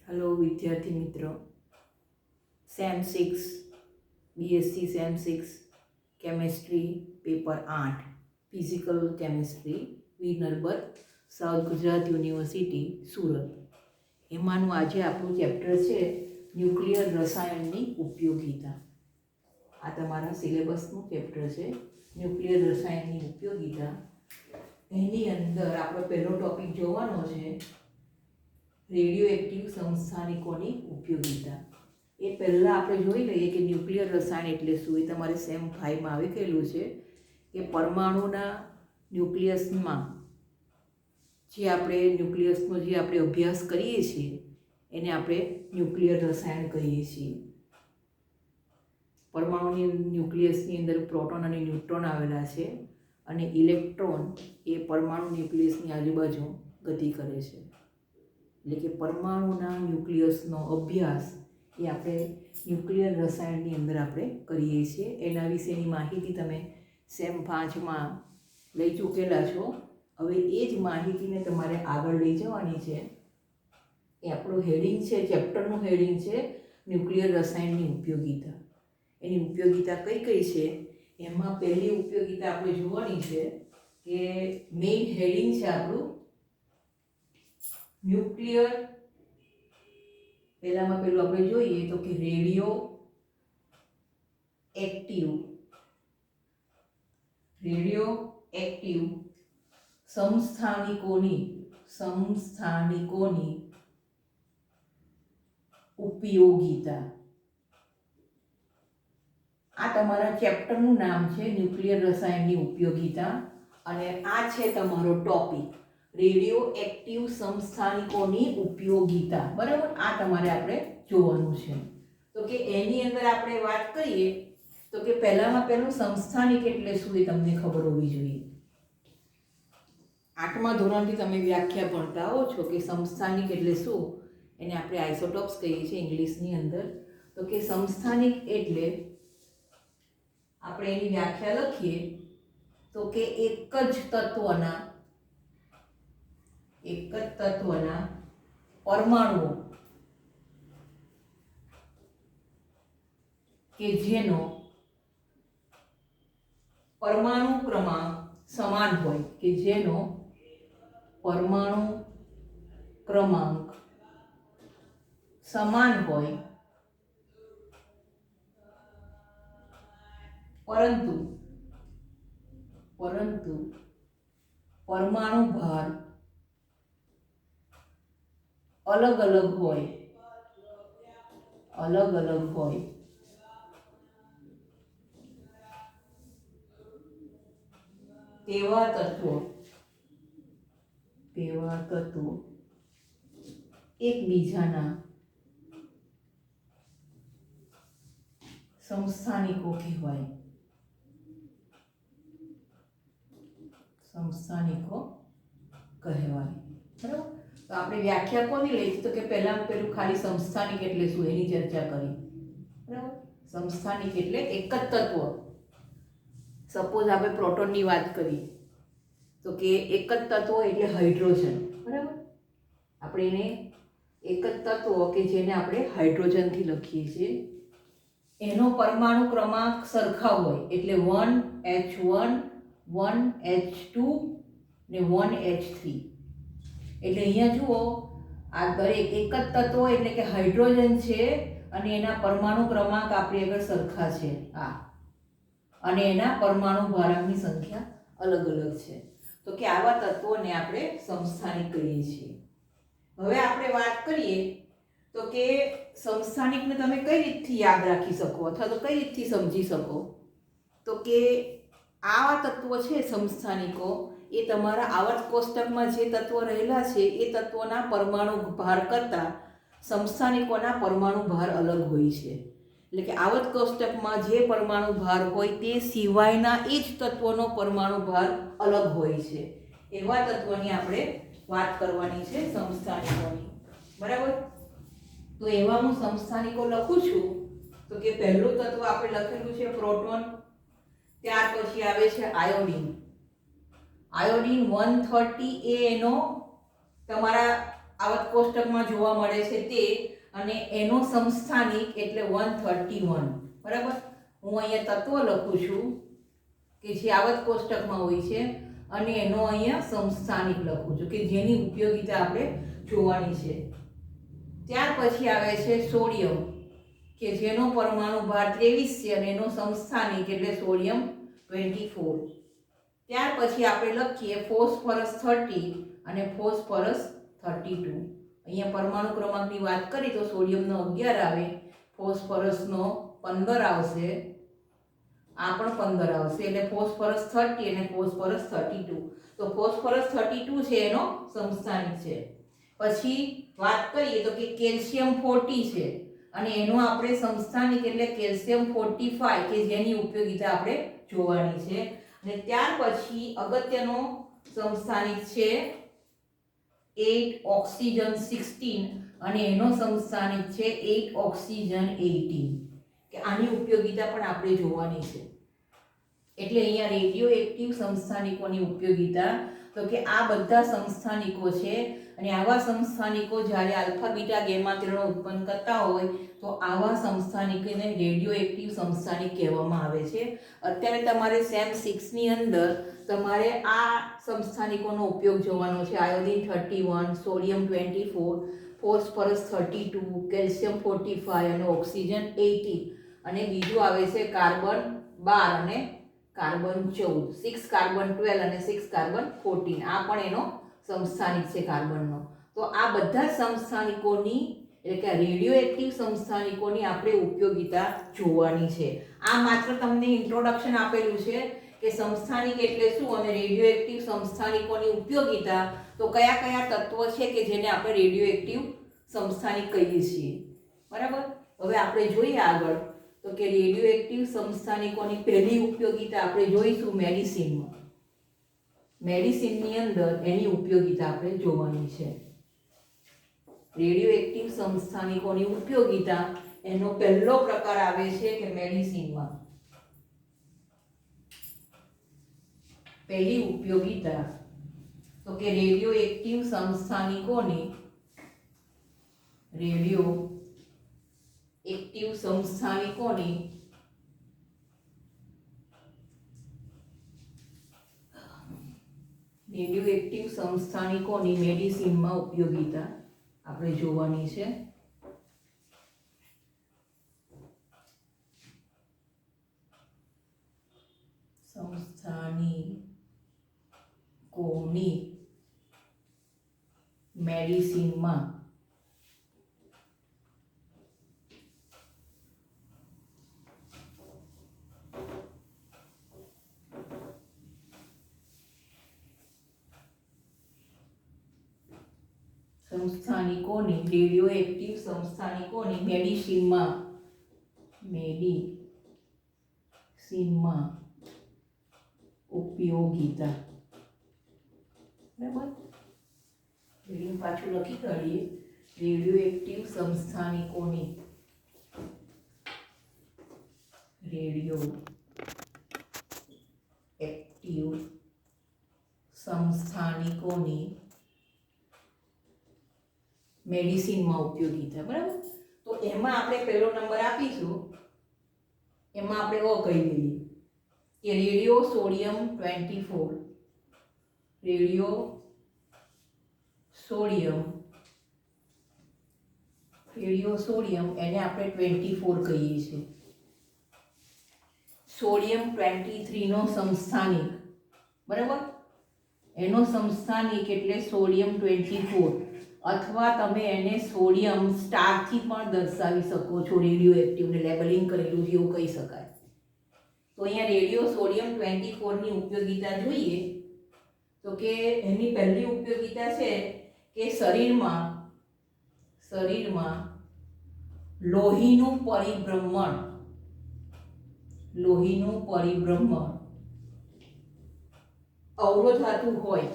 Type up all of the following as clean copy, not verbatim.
Hello विद्यार्थी मित्रों, sem 6 BSc sem 6 chemistry paper 8 physical chemistry विनर्बर साउथ गुजरात यूनिवर्सिटी सूरत एमानुं आजे आपणुं चेप्टर है न्यूक्लियर रसायणनी उपयोगिता। आ तमारा सिलेबसनुं चेप्टर है न्यूक्लियर रसायणनी उपयोगिता। एनी अंदर आपणो पहलो टॉपिक जोवानो छे रेडियो एक्टिव संस्थानिकोनी उपयोगिता। ए पहला आपणे जोई लईए कि न्यूक्लियर रसायण एटले शुं। ए तमारे सेम 5 में आवी गयेलुं छे कि परमाणुना न्यूक्लियसमां जे आपणे न्यूक्लियसनो जे आपणे अभ्यास करीए छीए एने आपणे न्यूक्लियर रसायण कहीए छीए। परमाणुनी न्यूक्लियसनी अंदर प्रोटोन अने न्यूट्रॉन आवेला छे अने इलेक्ट्रॉन ए परमाणु न्यूक्लियसनी आजुबाजु गति करे छे। એટલે કે પરમાણુના ન્યુક્લિયસનો અભ્યાસ એ આપણે ન્યુક્લિયર રસાયણની અંદર આપણે કરીએ છીએ। એના વિશેની માહિતી તમે સેમ 5માં લઈ ચૂકેલા છો। હવે એ જ માહિતીને તમારે આગળ લઈ જવાની છે। એ આપણું હેડિંગ છે, ચેપ્ટરનું હેડિંગ છે ન્યુક્લિયર રસાયણની ઉપયોગિતા। એની ઉપયોગિતા કઈ કઈ છે એમાં પહેલી ઉપયોગિતા આપણે જોવાની છે કે મેઇન હેડિંગ છે આપણું न्यूक्लियर। पहला में पहलू आपणे जोईए तो कि रेडियो एक्टिव समस्थानिकोनी उपयोगिता। आ तमारा चेप्टरनुं नाम छे न्यूक्लियर रसायणनी उपयोगिता अने आ छे तमारो टॉपिक रेडियो एक्टिव समस्थानिकोनी उपयोगिता। बराबर आ तमारे आपणे जोवानुं छे। तो कि एनी अंदर आपणे वात करीए तो कि पहेलामां पहेलुं समस्थानिक एटले शुं ए तमने खबर होवी जोईए। 8मा धोरणथी तमे व्याख्या भणता हो छो कि समस्थानिक एटले शुं। एने आपणे आइसोटोप्स कहीए छीए इंग्लिशनी अंदर। तो कि समस्थानिक एटले आपणे एनी व्याख्या लखीए तो कि एक ज तत्वना परमाणुओ के जेनो परमाणु क्रमांक समान होय के जेनो परमाणु क्रमांक समान होय परंतु परमाणु भार अलग अलग होय तेवा तत्व एकबीजाना समस्थानिको कहेवाय। बराबर। तो आपणे व्याख्या कोनी लई तो कि पहला पेलुं खाली समस्थानिक एटले शुं एनी चर्चा करी। बराबर। समस्थानिक एटले एक ज तत्व। सपोज आपणे प्रोटोननी वात करीए तो कि एक ज तत्व एटले हाइड्रोजन। बराबर। आपणे एने एक ज तत्व के जेने आपणे हाइड्रोजनथी लखीए छीए एनो परमाणु क्रमांक सरखा होय एटले 1H1 1H2 ने 1H3। એટલે અહીંયા જુઓ આ દરેક એક જ તત્વો એટલે કે હાઇડ્રોજન છે અને એના પરમાણુ ક્રમાંક આપણી આગળ સરખા છે આ અને એના પરમાણુ ભારાંકની સંખ્યા અલગ અલગ છે। તો કે આવા તત્વોને આપણે સમસ્થાનિક કહીએ છીએ। હવે આપણે વાત કરીએ તો કે સમસ્થાનિકને તમે કઈ રીતથી યાદ રાખી શકો અથવા તો કઈ રીતથી સમજી શકો। તો કે આવા તત્વો છે સમસ્થાનિકો એ તમારા આવર્ત કોષ્ટકમાં જે તત્વો રહેલા છે એ તત્વોના પરમાણુ ભાર કરતાં સમસ્થાનિકોના પરમાણુ ભાર અલગ હોય છે। એટલે કે આવર્ત કોષ્ટકમાં જે પરમાણુ ભાર હોય તે સિવાયના એ જ તત્વોનો પરમાણુ ભાર અલગ હોય છે। એવા તત્વોની આપણે વાત કરવાની છે સમસ્થાનિકોની। બરાબર। તો એવા હું સમસ્થાનિકો લખું છું તો કે પહેલું તત્વ આપણે લખેલું છે પ્રોટોન, ત્યાર પછી આવે છે આયોડીન। आयोडीन 130 ए एनो तमारा આવત કોષ્ટકમાં જોવા મળે છે તે, અને એનો સમસ્થાનિક એટલે 131. બરાબર, હું અહીંયા તત્વ લખું છું કે જે આવત કોષ્ટકમાં હોય છે, અને એનો અહીંયા સમસ્થાનિક લખું છું કે જેની ઉપયોગિતા આપણે જોવાની છે. ત્યાર પછી આવે છે સોડિયમ કે જેનો પરમાણુ ભાર 23 છે અને એનો સમસ્થાનિક એટલે સોડિયમ 24. ત્યાર પછી આપણે લખીએ ફોસ્ફરસ 30 અને ફોસ્ફરસ 32. અહીંયા પરમાણુ ક્રમાંકની વાત કરી તો સોડિયમનો 11 આવે, ફોસ્ફરસનો 15 આવશે, આ પણ 15 આવશે, એટલે ફોસ્ફરસ 30 અને ફોસ્ફરસ 32. તો ફોસ્ફરસ 32 છે એનો સમસ્થાનિક છે. પછી વાત કરીએ તો કે કેલ્શિયમ 40 છે અને એનો આપણે સમસ્થાનિક એટલે કેલ્શિયમ 45 કે જેની ઉપયોગિતા આપણે જોવાની છે. અને ત્યાર પછી અગત્યનો સમસ્થાનિક છે 8 ઓક્સિજન 16 અને એનો સમસ્થાનિક છે 8 ઓક્સિજન 18 કે આની ઉપયોગિતા પણ આપણે જોવાની છે. એટલે અહીંયા રેડિયો એક્ટિવ સમસ્થાનિકોની ઉપયોગિતા તો કે આ બધા સમસ્થાનિકો છે, અને આવા સમસ્થાનિકો જ્યારે આલ્ફા બીટા ગેમા કિરણો ઉત્પન્ન કરતા હોય તો આવા સમસ્થાનિકોને રેડિયો એક્ટિવ સમસ્થાનિક કહેવામાં આવે છે. અત્યારે તમારે સેમ 6 ની અંદર તમારે આ સમસ્થાનિકોનો ઉપયોગ જોવાનો છે. આયોડિન 31, સોડિયમ 24, ફોસ્ફરસ 32, કેલ્શિયમ 45 અને ઓક્સિજન 80, અને બીજું આવે છે કાર્બન 12 અને કાર્બન 14, 6 કાર્બન 12 અને 6 કાર્બન 14. આ પણ એનો સમસ્થાનિક છે કાર્બનનો. તો આ બધા સમસ્થાનિકોની એટલે કે રેડિયો એક્ટિવ સમસ્થાનિકોની આપણે ઉપયોગિતા જોવાની છે. આ માત્ર તમને ઇન્ટ્રોડક્શન આપેલું છે કે સમસ્થાનિક એટલે શું અને રેડિયો એક્ટિવ સમસ્થાનિકોની ઉપયોગિતા, તો કયા કયા તત્વો છે કે જેને આપણે રેડિયો એક્ટિવ સમસ્થાનિક કહીએ છીએ. બરાબર, હવે આપણે જોઈએ આગળ તો કે રેડિયો એક્ટિવ સમસ્થાનિકોની પહેલી ઉપયોગિતા આપણે જોઈશું મેડિસિનમાં. મેડિસિનની અંદર એની ઉપયોગિતા આપણે જોવાની છે. રેડિયો એક્ટિવ સમસ્થાનિકોની ઉપયોગિતા એનો પહેલો પ્રકાર આવે છે કે મેડિસિનમાં. પહેલી ઉપયોગિતા તો કે રેડિયો એક્ટિવ સમસ્થાનિકોની રેડિયો એક્ટિવ સમસ્થાનિકોની રેડિયો એક્ટિવ સમસ્થાનિકોની મેડિસિનમાં ઉપયોગિતા આપણે જોવાની છે. સમસ્થાનિકોની મેડિસિનમાં સંસ્થાનિકોની રેડિયો એક્ટિવ સંસ્થાનિકોની મેડિસિનમાં ઉપયોગિતા. બરાબર, રીડિંગ પાછું લખી કાઢીએ. રેડિયો એક્ટિવ સંસ્થાનિકોની રેડિયો એક્ટિવ સંસ્થાનિકોની મેડિસિનમાં ઉપયોગિતા. બરાબર, તો એમાં આપણે પહેલો નંબર આપીશું, એમાં આપણે ઓ કહી દઈએ કે રેડિયો સોડિયમ 24, રેડિયો સોડિયમ એને આપણે 24 કહીએ છીએ. સોડિયમ 23 નો સમસ્થાનિક. બરાબર, એનો સમસ્થાનિક એટલે સોડિયમ 24, અથવા તમે એને સોડિયમ સ્ટારથી પણ દર્શાવી શકો છો. રેડિયો એક્ટિવને લેબલિંગ કરેલું છે એવું કહી શકાય. તો અહીંયા રેડિયો સોડિયમ 24 ની ઉપયોગિતા જોઈએ તો કે એની પહેલી ઉપયોગિતા છે કે શરીરમાં લોહીનું પરિભ્રમણ અવરોધાતું હોય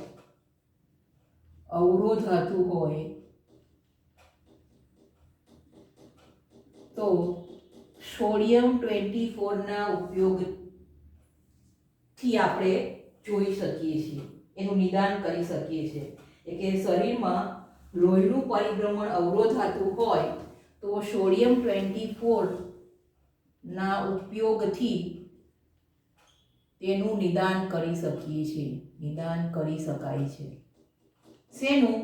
તો સોડિયમ 24 ના ઉપયોગથી આપણે જોઈ શકીએ છીએ, એનું નિદાન કરી શકીએ છીએ. એટલે કે શરીરમાં લોહીનું પરિભ્રમણ અવરોધાતું હોય તો સોડિયમ 24 ના ઉપયોગથી તેનું નિદાન કરી શકીએ છીએ, નિદાન કરી શકાય છે. શેનું?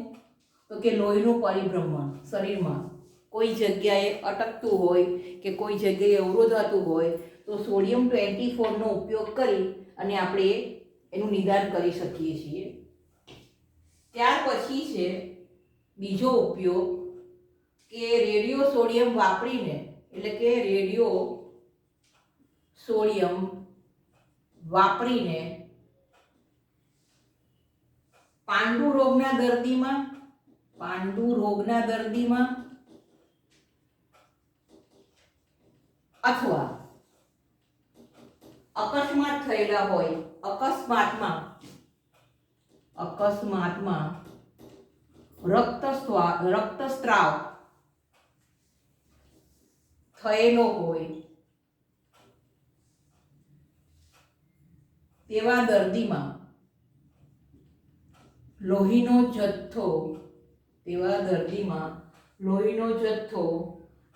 તો કે લોહીનું પરિભ્રમણ શરીરમાં કોઈ જગ્યાએ અટકતું હોય કે કોઈ જગ્યાએ અવરોધાતું હોય તો સોડિયમ 24 નો ઉપયોગ કરી અને આપણે એનું નિદાન કરી શકીએ છીએ. ત્યાર પછી છે બીજો ઉપયોગ કે રેડિયો સોડિયમ વાપરીને, એટલે કે રેડિયો સોડિયમ વાપરીને પાંડુ રોગના દર્દીમાં અથવા અકસ્માત થયેલા હોય, અકસ્માતમાં રક્તસ્રાવ થયેલો હોય તેવા દર્દીમાં લોહીનો જથ્થો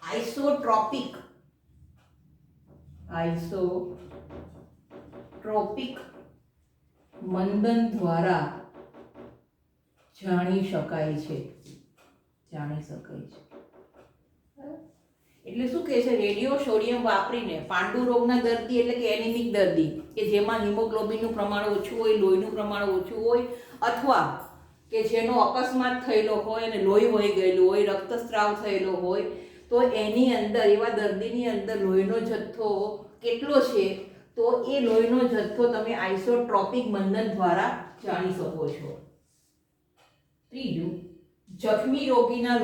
આઇસોટ્રોપિક મંદન દ્વારા જાણી શકાય છે. એટલે શું કહે છે? રેડિયો સોડિયમ વાપરીને પાંડુ રોગના દર્દી એટલે કે એનિમિક દર્દી કે જેમાં હિમોગ્લોબિનનું પ્રમાણ ઓછું હોય, લોહીનું પ્રમાણ ઓછું હોય, અથવા કે જેનો અકસ્માત થયેલો હોય અને લોહી વહી ગયેલું હોય, રક્તસ્રાવ થયેલો હોય, તો એની અંદર, એવા દર્દીની અંદર લોહીનો જથ્થો કેટલો છે તો એ લોહીનો જથ્થો તમે આઇસોટ્રોપિક મંદન દ્વારા જાણી શકો છો. ત્રીજું, જખમી રોગીના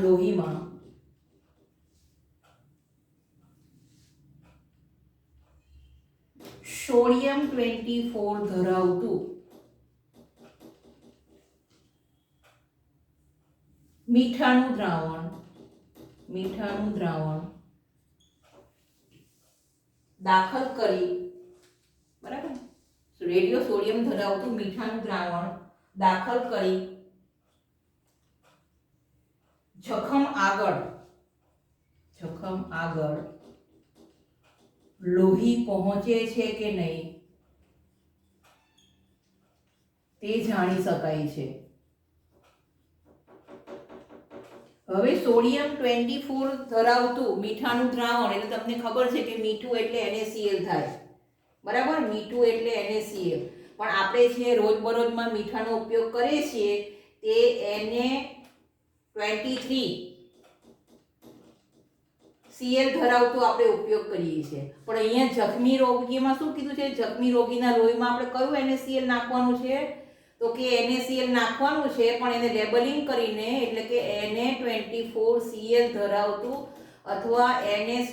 લોહીમાં સોડિયમ 24 ધરાવતું મીઠાનું દ્રાવણ દાખલ કરી, બરાબર, રેડિયો સોડિયમ ધરાવતું મીઠાનું દ્રાવણ દાખલ કરી જખમ આગળ લોહી પહોંચે છે કે નહીં તે જાણી શકાય છે. હવે સોડિયમ 24 ધરાવતું મીઠાનું દ્રાવણ એટલે તમને ખબર છે કે મીઠું એટલે NaCl થાય, બરાબર, મીઠું એટલે NaCl. પણ આપણે જે રોજબરોજમાં મીઠાનો ઉપયોગ કરીએ છીએ તે Na23Cl ધરાવતું આપણે ઉપયોગ કરીએ છીએ. પણ અહીંયા જખમી રોગીમાં શું કીધું છે? જખમી રોગીના લોહીમાં આપણે કયું NaCl નાખવાનું છે? તો કે NaCl નાખવાનું છે, પણ એને લેબલિંગ કરીને, એટલે કે Na24Cl ધરાવતું અથવા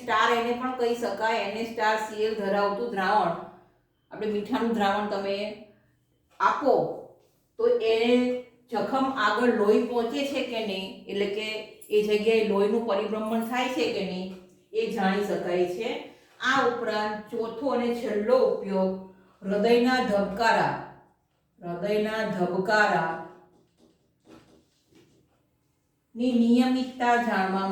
Na એને પણ કહી શકાય, Na*Cl ધરાવતું દ્રાવણ, આપણે મીઠાનું દ્રાવણ તમે આપો તો એ જખમ આગળ લોહી પહોંચે છે કે નહીં, એટલે કે એ જગ્યાએ લોહીનું પરિભ્રમણ થાય છે કે નહીં એ જાણી શકાય છે. આ ઉપરાંત ચોથો અને છેલ્લો ઉપયોગ હૃદયના ધબકારા ની નિયમિતતા જાણવા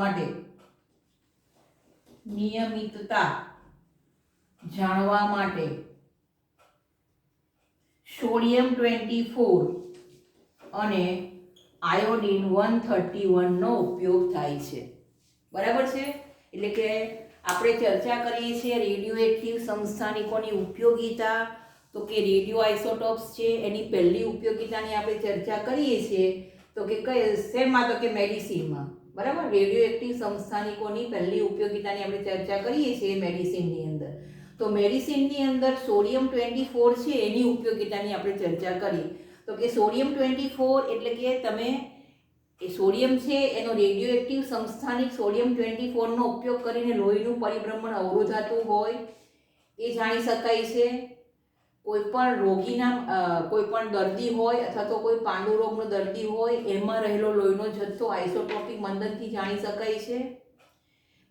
માટે સોડિયમ 24 અને આયોડિન 131 નો ઉપયોગ થાય છે, બરાબર છે. એટલે કે આપણે ચર્ચા કરીએ છીએ રેડિયો એક્ટિવ સમસ્થાનિકોની ઉપયોગિતા, તો કે રેડિયો આઇસોટોપ્સ છે એની પહેલી ઉપયોગિતાની આપણે ચર્ચા કરીએ છીએ તો કે શેમાં? તો કે મેડિસિનમાં, બરાબર. રેડિયો એક્ટિવ સમસ્થાનિકોની પહેલી ઉપયોગિતાની આપણે ચર્ચા કરીએ છીએ મેડિસિનની અંદર. તો મેડિસિનની અંદર સોડિયમ 24 છે એની ઉપયોગિતાની આપણે ચર્ચા કરી. તો કે સોડિયમ 24 એટલે કે તમે એ સોડિયમ છે એનો રેડિયો એક્ટિવ સમસ્થાનિક સોડિયમ 24 નો ઉપયોગ કરીને લોહીનું પરિભ્રમણ અવરોધાતું હોય એ જાણી શકાય છે. કોઈ પણ દર્દી હોય અથવા તો કોઈ પાંડુ રોગનો દર્દી હોય એમાં રહેલો લોહીનો જથ્થો આઇસોટ્રોપિક મંદનથી જાણી શકાય છે.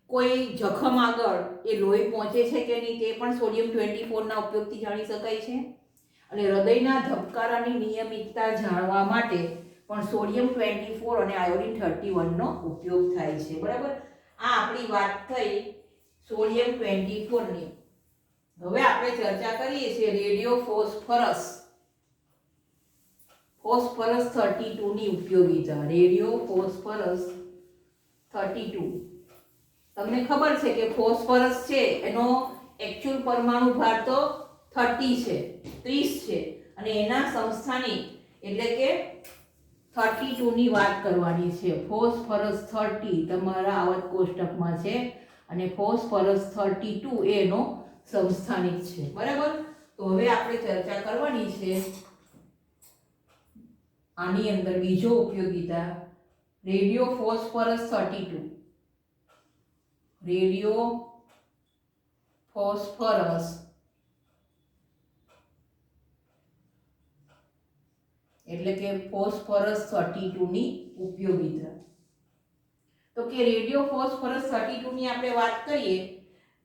કોઈ જખમ આગળ એ લોહી પહોંચે છે કે નહીં તે પણ સોડિયમ 24 ના ઉપયોગથી જાણી શકાય છે. અને હૃદયના ધબકારાની નિયમિતતા જાણવા માટે પણ સોડિયમ 24 અને આયોડિન 31 નો ઉપયોગ થાય છે. બરાબર, આ આપણી વાત થઈ સોડિયમ 24 ની. હવે આપણે ચર્ચા કરીએ છીએ રેડિયો ફોસ્ફરસ 32 ની ઉપયોગિતા. રેડિયો ફોસ્ફરસ 32, તમને ખબર છે કે ફોસ્ફરસ છે એનો એક્ચ્યુઅલ પરમાણુ ભાર તો 30 છે, 30 છે, અને એના સમસ્થાનિક એટલે કે 32 ની વાત કરવાની છે. ફોસ્ફરસ 30 તમારા આવર્ત કોષ્ટકમાં છે અને ફોસ્ફરસ 32 એનો સમસ્થાનિક છે. બરાબર, તો હવે આપણે ચર્ચા કરવાની છે આની અંદર બીજો ઉપયોગિતા રેડિયો ફોસ્ફરસ 32. રેડિયો ફોસ્ફરસ એટલે કે ફોસ્ફરસ 32 ની ઉપયોગિતા. તો કે રેડિયો ફોસ્ફરસ 32 ની આપણે વાત કરીએ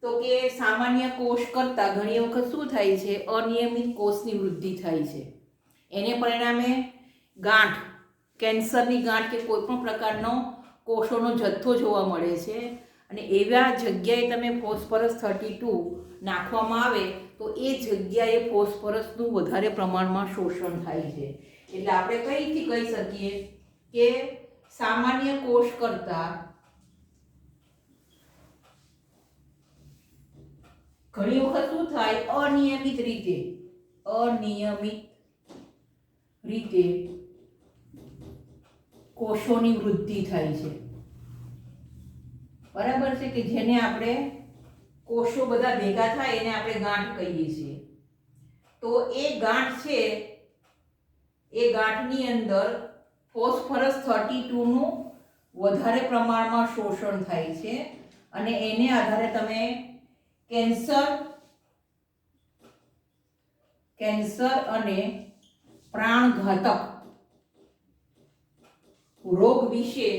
તો કે સામાન્ય કોષ કરતાં ઘણી વખત શું થાય છે, અનિયમિત કોષની વૃદ્ધિ થાય છે. એને પરિણામે ગાંઠ, કેન્સરની ગાંઠ કે કોઈ પણ પ્રકારનો કોષોનો જથ્થો જોવા મળે છે. અને એવા જગ્યાએ તમે ફોસ્ફરસ 32 નાખવામાં આવે તો એ જગ્યાએ ફોસ્ફરસનું વધારે પ્રમાણમાં શોષણ થાય છે. એટલે આપણે કઈથી કહી શકીએ કે સામાન્ય કોષ કરતાં ઘણી વખત શું થાય, અનિયમિત રીતે કોષોની વૃદ્ધિ થાય છે. બરાબર છે, કે જેને આપણે કોષો બધા ભેગા થાય એને આપણે ગાંઠ કહીએ છીએ. તો એ ગાંઠ છે, એ ગાંઠની અંદર ફોસ્ફરસ 32 નું વધારે પ્રમાણમાં શોષણ થાય છે અને એને આધારે તમે કેન્સર અને પ્રાણઘાતક રોગ વિશે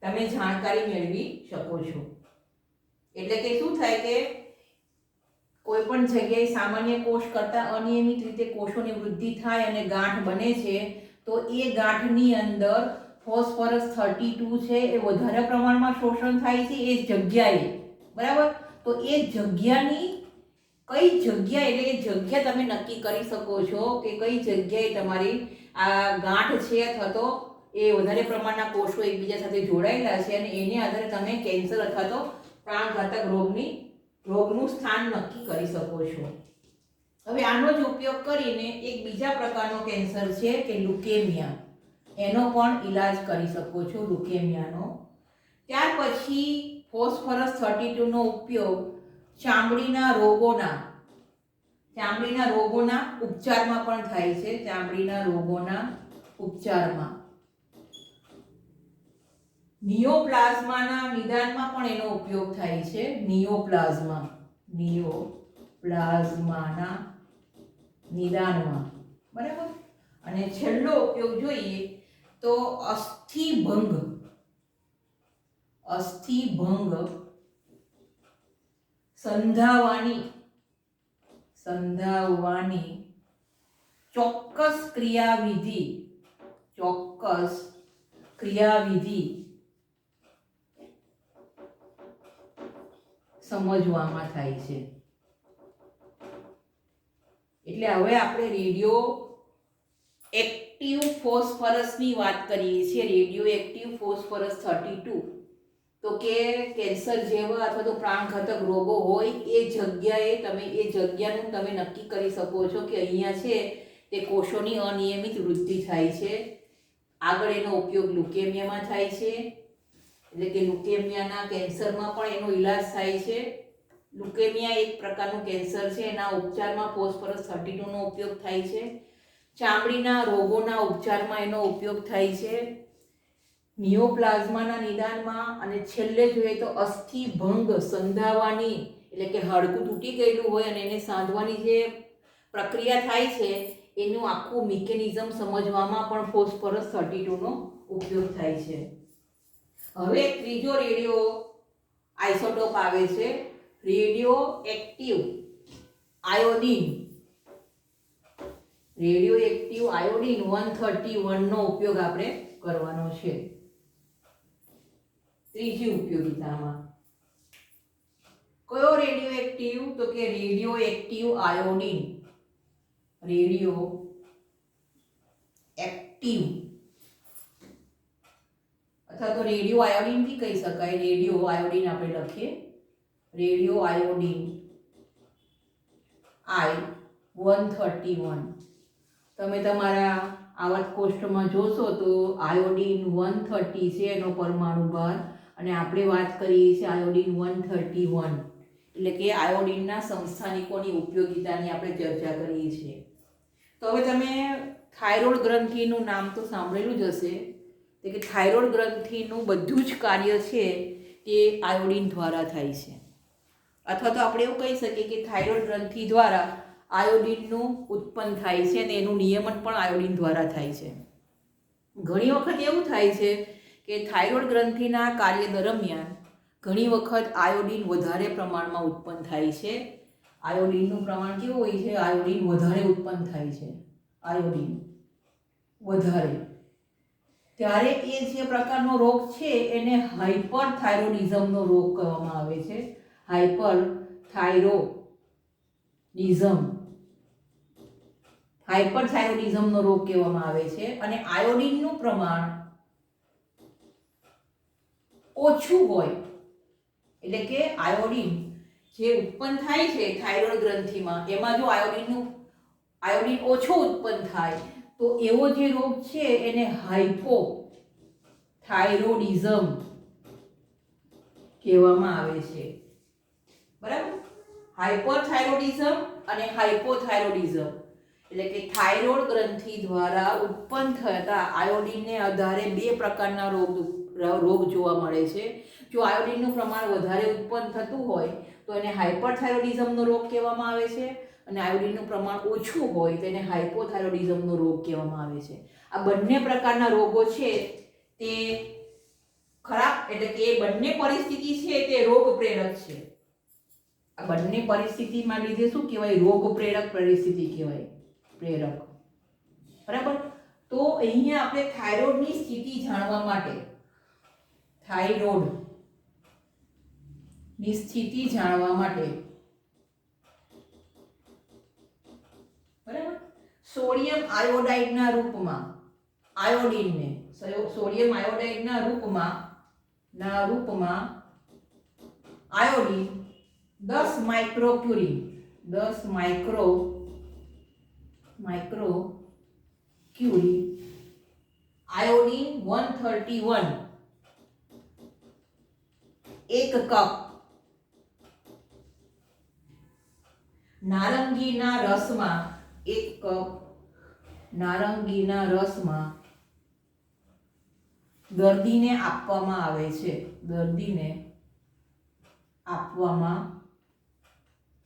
તમે જાણકારી મેળવી શકો છો. એટલે કે શું થાય કે કોઈ પણ જગ્યાએ સામાન્ય કોષ કરતાં અનિયમિત રીતે કોષોની વૃદ્ધિ થાય અને ગાંઠ બને છે તો એ ગાંઠની અંદર ફોસ્ફરસ 32 છે એ વધારે પ્રમાણમાં શોષણ થાય છે એ જગ્યાએ. બરાબર, તો એ જગ્યાની કઈ જગ્યા એટલે એ જગ્યા તમે નક્કી કરી શકો છો કે કઈ જગ્યાએ તમારી આ ગાંઠ છે અથવા તો એ વધારે પ્રમાણના કોષો એકબીજા સાથે જોડાયેલા છે અને એને આધારે તમે કેન્સર અથવા તો પ્રાણઘાતક રોગનું સ્થાન નક્કી કરી શકો છો. હવે આનો જ ઉપયોગ કરીને એક બીજા પ્રકારનો કેન્સર છે કે લ્યુકેમિયા, એનો પણ ઈલાજ કરી શકો છો, લ્યુકેમિયાનો. ત્યાર પછી ફોસ્ફરસ 32 નો ઉપયોગ ચામડીના રોગોના ઉપચારમાં પણ થાય છે. ચામડીના રોગોના ઉપચારમાં, નિયોપ્લાઝમાના નિદાનમાં પણ એનો ઉપયોગ થાય છે. નિયોપ્લાઝમાના નિદાનમાં. બરાબર, અને છેલ્લો ઉપયોગ જોઈએ તો અસ્થિભંગ સંધાવવાની ચોક્કસ ક્રિયાવિધિ સમજવામાં થાય છે. એટલે હવે આપણે રેડિયો એક્ટિવ ફોસ્ફરસની વાત કરીએ છીએ. રેડિયો એક્ટિવ ફોસ્ફરસ 32 તો કે કેન્સર જેવા અથવા તો પ્રાણઘાતક રોગો હોય એ જગ્યાએ તમે નક્કી કરી શકો છો કે અહીંયા છે તે કોષોની અનિયમિત વૃદ્ધિ થાય છે. આગળ એનો ઉપયોગ લ્યુકેમિયામાં થાય છે, એટલે કે લ્યુકેમિયાના કેન્સરમાં પણ એનો ઈલાજ થાય છે. લ્યુકેમિયા એક પ્રકારનું કેન્સર છે, એના ઉપચારમાં ફોસ્ફરસ 32 નો ઉપયોગ થાય છે. ચામડીના રોગોના ઉપચારમાં એનો ઉપયોગ થાય છે. નિયોપ્લાઝમાના નિદાનમાં અને છેલ્લે જોઈએ તો અસ્થિભંગ સંધાવાની એટલે કે હાડકું તૂટી ગયેલું હોય અને એને સાંધવાની જે પ્રક્રિયા થાય છે એનું આખું મિકેનિઝમ સમજવામાં પણ ફોસ્ફરસ 32 નો ઉપયોગ થાય છે. હવે ત્રીજો રેડિયો આઇસોટોપ આવે છે, radio active iodine radio active iodine 131 નો ઉપયોગ આપણે કરવાનો છે. ત્રીજી ઉપયોગિતામાં કયો રેડિયો એક્ટિવ? તો કે radio active iodine. Radio active અથવા તો રેડિયો આયોડિન બી કહી શકાય. રેડિયો આયોડિન આપણે લખીએ, રેડિયો આયોડિન I-131. તમે તમારા આવર્ત કોષ્ટકમાં જોશો તો આયોડિન 130 છે એનો પરમાણુ ભાર, અને આપણે વાત કરીએ છીએ આયોડિન 131, એટલે કે આયોડિનના સમસ્થાનિકોની ઉપયોગિતાની આપણે ચર્ચા કરીએ છીએ. તો હવે તમે થાઇરોઇડ ગ્રંથિનું નામ તો સાંભળેલું જ હશે. એટલે કે થાઇરોઇડ ગ્રંથિનું બધું જ કાર્ય છે તે આયોડિન દ્વારા થાય છે, અથવા તો આપણે એવું કહી શકીએ કે થાઇરોઇડ ગ્રંથિ દ્વારા આયોડિનનું ઉત્પન્ન થાય છે અને એનું નિયમન પણ આયોડિન દ્વારા થાય છે. ઘણી વખત એવું થાય છે કે થાઇરોઇડ ગ્રંથિના કાર્ય દરમિયાન ઘણી વખત આયોડિન વધારે પ્રમાણમાં ઉત્પન્ન થાય છે. આયોડિનનું પ્રમાણ કેવું હોય છે? આયોડિન વધારે ઉત્પન્ન થાય છે. આયોડિન વધારે, ત્યારે એ જે પ્રકારનો રોગ છે એને હાઇપરથાઇરોડિઝમનો રોગ કહેવામાં આવે છે. હાઇપરથાઇરોડિઝમનો રોગ કહેવામાં આવે છે. અને આયોડિનનું પ્રમાણ ઓછું હોય, એટલે કે આયોડિન જે ઉત્પન્ન થાય છે થાઇરોઇડ ગ્રંથિમાં, એમાં જો આયોડિન ઓછો ઉત્પન્ન થાય તો એવો જે રોગ છે એને હાઇપોથાઇરોડિઝમ કહેવામાં આવે છે. બરાબર? હાઇપરથાઇરોડિઝમ અને હાઇપોથાઇરોડિઝમ એટલે કે થાઇરોઇડ ગ્રંથિ દ્વારા ઉત્પન્ન થતા આયોડિનને આધારે બે પ્રકારના રોગ જોવા મળે છે. જો આયોડિનનું પ્રમાણ વધારે ઉત્પન્ન થતું હોય તો એને હાઇપરથાઇરોડિઝમનો રોગ કહેવામાં આવે છે, અને આયોડિનનું પ્રમાણ ઓછું હોય તો એને હાઇપોથાઇરોડિઝમનો રોગ કહેવામાં આવે છે. આ બંને પ્રકારના રોગો છે તે ખરાબ, એટલે કે એ બંને પરિસ્થિતિ છે તે રોગ પ્રેરક છે. આ બંને પરિસ્થિતિમાં લીધે શું કહેવાય? રોગ પ્રેરક પરિસ્થિતિ કહેવાય. પ્રેરક. બરાબર? તો અહીંયા આપણે થાઇરોઇડની સ્થિતિ જાણવા માટે, થાઇરોઇડની સ્થિતિ જાણવા માટે, બરાબર, સોડિયમ આયોડાઇડના રૂપમાં આયોડિનને સોડિયમ આયોડાઇડના રૂપમાં આયોડિન 10 માઇક્રોક્યુરી 10 માઇક્રોક્યુરી આયોડિન 131 1 કપ નારંગીના રસમાં 1 કપ નારંગીના રસમાં દર્દીને આપવામાં આવે છે. દર્દીને આપવામાં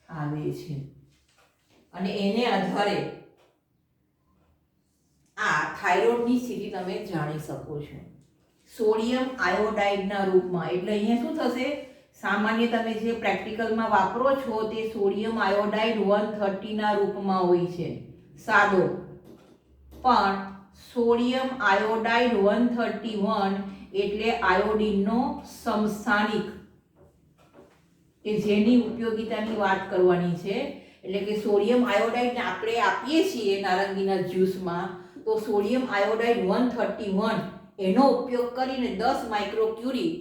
આવે છે, અને એને આધારે આ થાઇરોઇડની સ્થિતિ તમે જાણી શકો છો. સોડિયમ આયોડાઇડના રૂપમાં, એટલે અહીંયા શું થશે? સામાન્ય તમે જે પ્રેક્ટિકલમાં વાપરો છો તે સોડિયમ આયોડાઇડ 130 ના રૂપમાં હોય છે, સાદો. પણ સોડિયમ આયોડાઇડ 131 એટલે આયોડિનનો સમસ્થાનિક, કે જેની ઉપયોગિતાની વાત કરવાની છે. એટલે કે સોડિયમ આયોડાઇડને આપણે આપીએ છીએ નારંગીના જ્યુસમાં, તો સોડિયમ આયોડાઇડ 131 એનો ઉપયોગ કરીને 10 માઇક્રોક્યુરી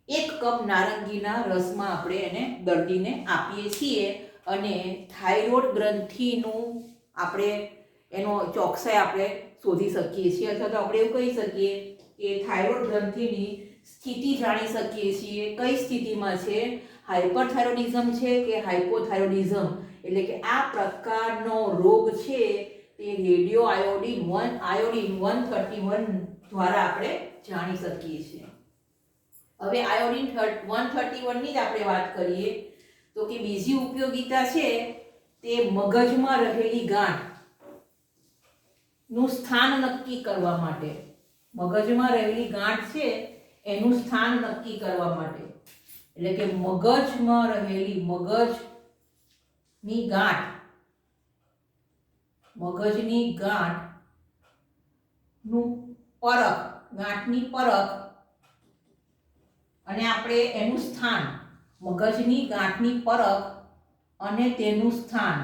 1 કપ નારંગીના રસમાં આપણે એને દર્દીને આપીએ છીએ, અને થાઇરોઇડ ગ્રંથિનું આપણે એનો ચોકસાઈ આપણે શોધી શકીએ છીએ, અથવા તો આપણે એવું કહી શકીએ કે થાઇરોઇડ ગ્રંથિની સ્થિતિ જાણી શકીએ છીએ. કઈ સ્થિતિમાં છે? હાઇપરથાઇરોડિઝમ છે કે હાઇપોથાઇરોડિઝમ, એટલે કે આ પ્રકારનો રોગ છે તે રેડિયો આયોડિન 131 દ્વારા આપણે જાણી શકીએ છીએ. હવે આયોડિન 131 ની જ આપણે વાત કરીએ તો કે બીજી ઉપયોગિતા છે તે મગજમાં રહેલી ગાંઠ નું સ્થાન નક્કી કરવા માટે. મગજમાં રહેલી ગાંઠ છે એનું સ્થાન નક્કી કરવા માટે, એટલે કે મગજમાં રહેલી મગજની મગજની ગાંઠનું પરખ, ગાંઠની પરખ અને આપણે એનું સ્થાન, મગજની ગાંઠની પરખ અને તેનું સ્થાન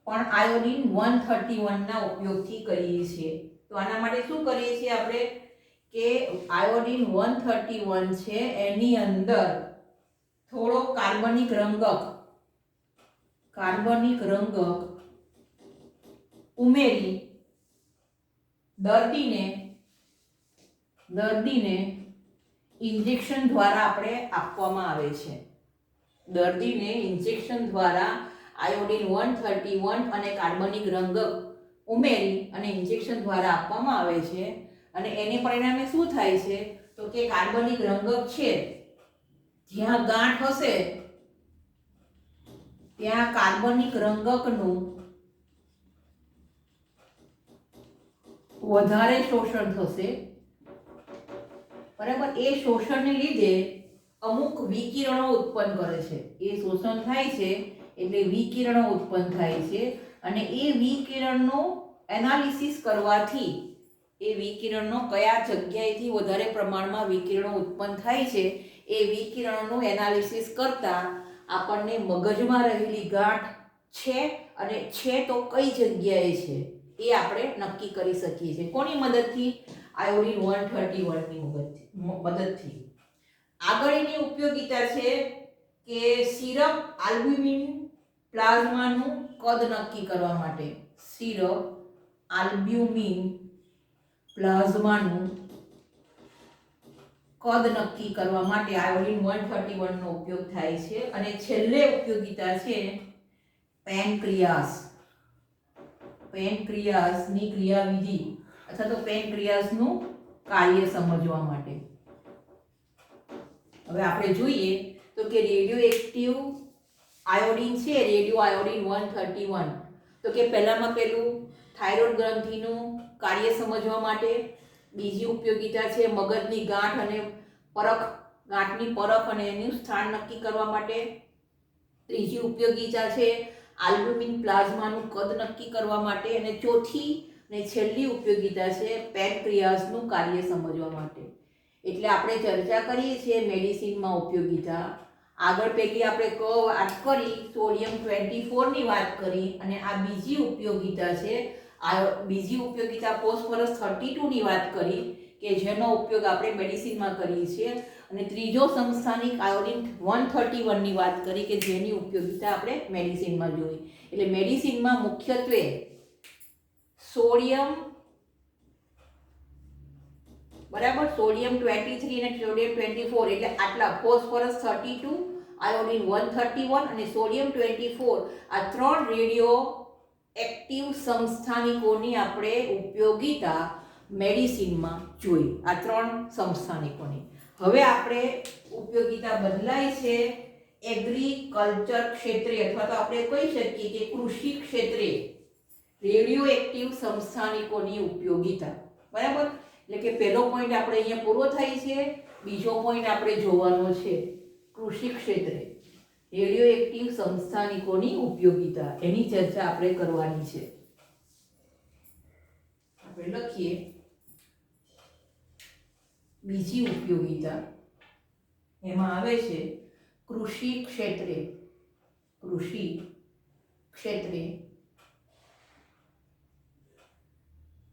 પણ આયોડિન 131 ના ઉપયોગથી કરીએ છીએ. તો આના માટે શું કરીએ છીએ આપણે કે આયોડિન 131 છે એની અંદર થોડો કાર્બનિક રંગક ઉમેરી દર્દીને ઇન્જેક્શન દ્વારા આપણે આપવામાં આવે છે. દર્દીને ઇન્જેક્શન દ્વારા આયોડિન 131 અને કાર્બનિક રંગક ઉમેરી અને ઇન્જેક્શન દ્વારા આપવામાં આવે છે. અને એને પરિણામે શું થાય છે તો કે કાર્બનિક રંગક છે જ્યાં ગાંઠ હશે ત્યાં કાર્બનિક રંગકનું વધારે શોષણ થશે. બરાબર, એ શોષણને લીધે અમુક વિકિરણો ઉત્પન્ન કરે છે. એ શોષણ થાય છે એટલે વિકિરણો ઉત્પન્ન થાય છે અને એ વિકિરણનું એનાલિસિસ કરવાથી એ વિકિરણનો કયા જગ્યાએથી વધારે પ્રમાણમાં વિકિરણો ઉત્પન્ન થાય છે એ વિકિરણોનું એનાલિસિસ કરતા આપણને મગજમાં રહેલી ગાંઠ છે અને છે તો કઈ જગ્યાએ છે એ આપણે નક્કી કરી શકીએ છીએ. કોની મદદથી? આયોડિન 131 ની મદદથી. આગળની ઉપયોગિતા છે કે સિરપ આલ્બ્યુમિન પ્લાઝમાનું કદ નક્કી કરવા માટે. સિરપ આલ્બ્યુમિન પ્લાઝમાનું કદ નક્કી કરવા માટે આયોડિન 131 નો ઉપયોગ થાય છે. અને છેલ્લે ઉપયોગિતા છે પેનક્રિયાસની ક્રિયાવિધિ અથવા તો પેનક્રિયાસનું કાર્ય સમજવા માટે. હવે આપણે જોઈએ તો કે રેડિયો એક્ટિવ આયોડિન છે, રેડિયો આયોડિન 131, તો કે પહેલામાં પેલું થાઇરોઇડ ગ્રંથિનું કાર્ય સમજવા માટે. બીજી ઉપયોગિતા છે મગજની ગાંઠ અને ગાંઠની પરખ અને એનું સ્થાન નક્કી કરવા માટે. ત્રીજી ઉપયોગિતા છે આલ્બ્યુમિન પ્લાઝમાનું કદ નક્કી કરવા માટે. અને ચોથી અને છેલ્લી ઉપયોગિતા છે પેનક્રિયાસનું કાર્ય સમજવા માટે. એટલે આપણે ચર્ચા કરીએ છીએ મેડિસિનમાં ઉપયોગિતા. આગળ પેલી આપણે વાત કરી સોડિયમ 24 ની વાત કરી અને આ બીજી ઉપયોગિતા છે. બીજી ઉપયોગિતા ફોસ્ફરસ 32 ની વાત કરી કે જેનો ઉપયોગ આપણે મેડિસિનમાં કરીએ છીએ. અને ત્રીજો સંસ્થાનિક આયોડિન 131 ની વાત કરી કે જેની ઉપયોગિતા આપણે મેડિસિનમાં જોઈ. એટલે મેડિસિનમાં મુખ્યત્વે સોડિયમ 23 અને સોડિયમ 24 એટલે આટલા ફોસ્ફરસ 32, આયોડિન 131 અને સોડિયમ 24 આ ત્રણ રેડિયો એક્ટિવ સંસ્થાનિકોની આપણે ઉપયોગિતા મેડિસિનમાં જોઈ. આ ત્રણ સંસ્થાનિકોની. હવે આપણે ઉપયોગિતા બદલાય છે એગ્રીકલ્ચર ક્ષેત્રે અથવા તો આપણે કહી શકીએ કે કૃષિ ક્ષેત્રે રેડિયો એક્ટિવ સંસ્થાનિકોની ઉપયોગિતા. બરાબર, એટલે કે પહેલો પોઈન્ટ આપણે અહીંયા પૂરો થાય છે. બીજો પોઈન્ટ આપણે જોવાનો છે કૃષિ ક્ષેત્રે રેડિયો એક્ટિવ સંસ્થાનિકોની ઉપયોગિતા. એની ચર્ચા આપણે કરવાની છે. આપણે લખીએ બીજી ઉપયોગિતા. એમાં આવે છે કૃષિ ક્ષેત્રે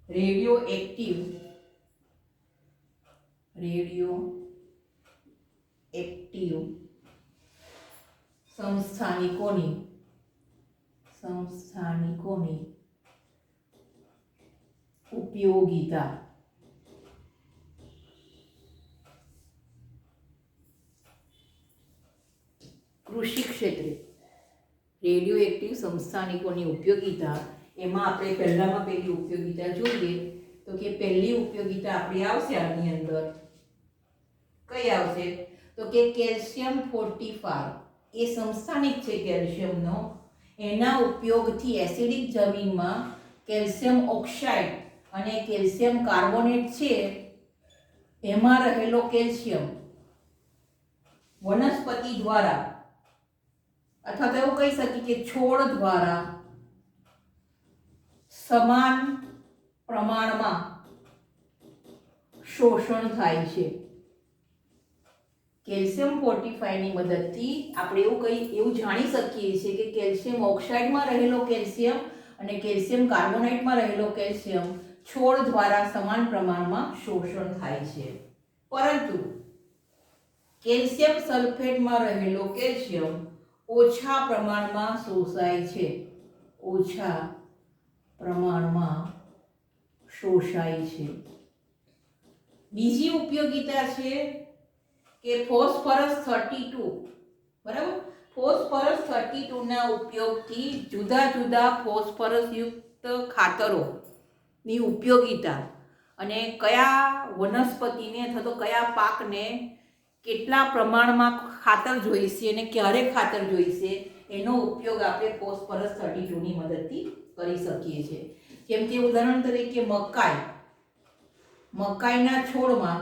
રેડિયો એક્ટિવ સંસ્થાનિકોની ઉપયોગિતા. કૃષિ ક્ષેત્રે રેડિયો એક્ટિવ સંસ્થાનિકોની ઉપયોગિતા. એમાં આપણે પહેલામાં પહેલી ઉપયોગિતા જોઈએ તો કે પહેલી ઉપયોગિતા આપણી આવશે આની અંદર. કઈ આવશે તો કે કેલ્શિયમ ફોર્ટિફાય. એ સંસ્થાનિક છે કેલ્શિયમનો. એના ઉપયોગથી એસિડિક જમીનમાં કેલ્શિયમ ઓક્સાઇડ અને કેલ્શિયમ કાર્બોનેટ છે એમાં રહેલો કેલ્શિયમ વનસ્પતિ દ્વારા અથવા તો એવું કહી શકીએ કે છોડ દ્વારા સમાન પ્રમાણમાં શોષણ થાય છે. કેલ્શિયમ ફોર્ટિફાયની મદદથી આપણે એવું જાણી શકીએ છીએ કે કેલ્શિયમ ઓક્સાઇડમાં રહેલો કેલ્શિયમ અને કેલ્શિયમ કાર્બોનેટમાં રહેલો કેલ્શિયમ છોડ દ્વારા સમાન પ્રમાણમાં શોષણ થાય છે. પરંતુ કેલ્શિયમ સલ્ફેટમાં રહેલો કેલ્શિયમ ઓછા પ્રમાણમાં શોષાય છે. ઓછા પ્રમાણમાં શોષાય છે. બીજી ઉપયોગિતા છે કે ફોસ્ફરસ 32, બરાબર, ફોસ્ફરસ 32 ના ઉપયોગથી જુદા જુદા ફોસ્ફરસ યુક્ત ખાતરોની ઉપયોગિતા અને કયા વનસ્પતિને અથવા તો કયા પાકને કેટલા પ્રમાણમાં ખાતર જોઈશે અને ક્યારે ખાતર જોઈશે એનો ઉપયોગ આપણે ફોસ્ફરસ 32 ની મદદથી કરી શકીએ છીએ. જેમ કે ઉદાહરણ તરીકે મકાઈના છોડમાં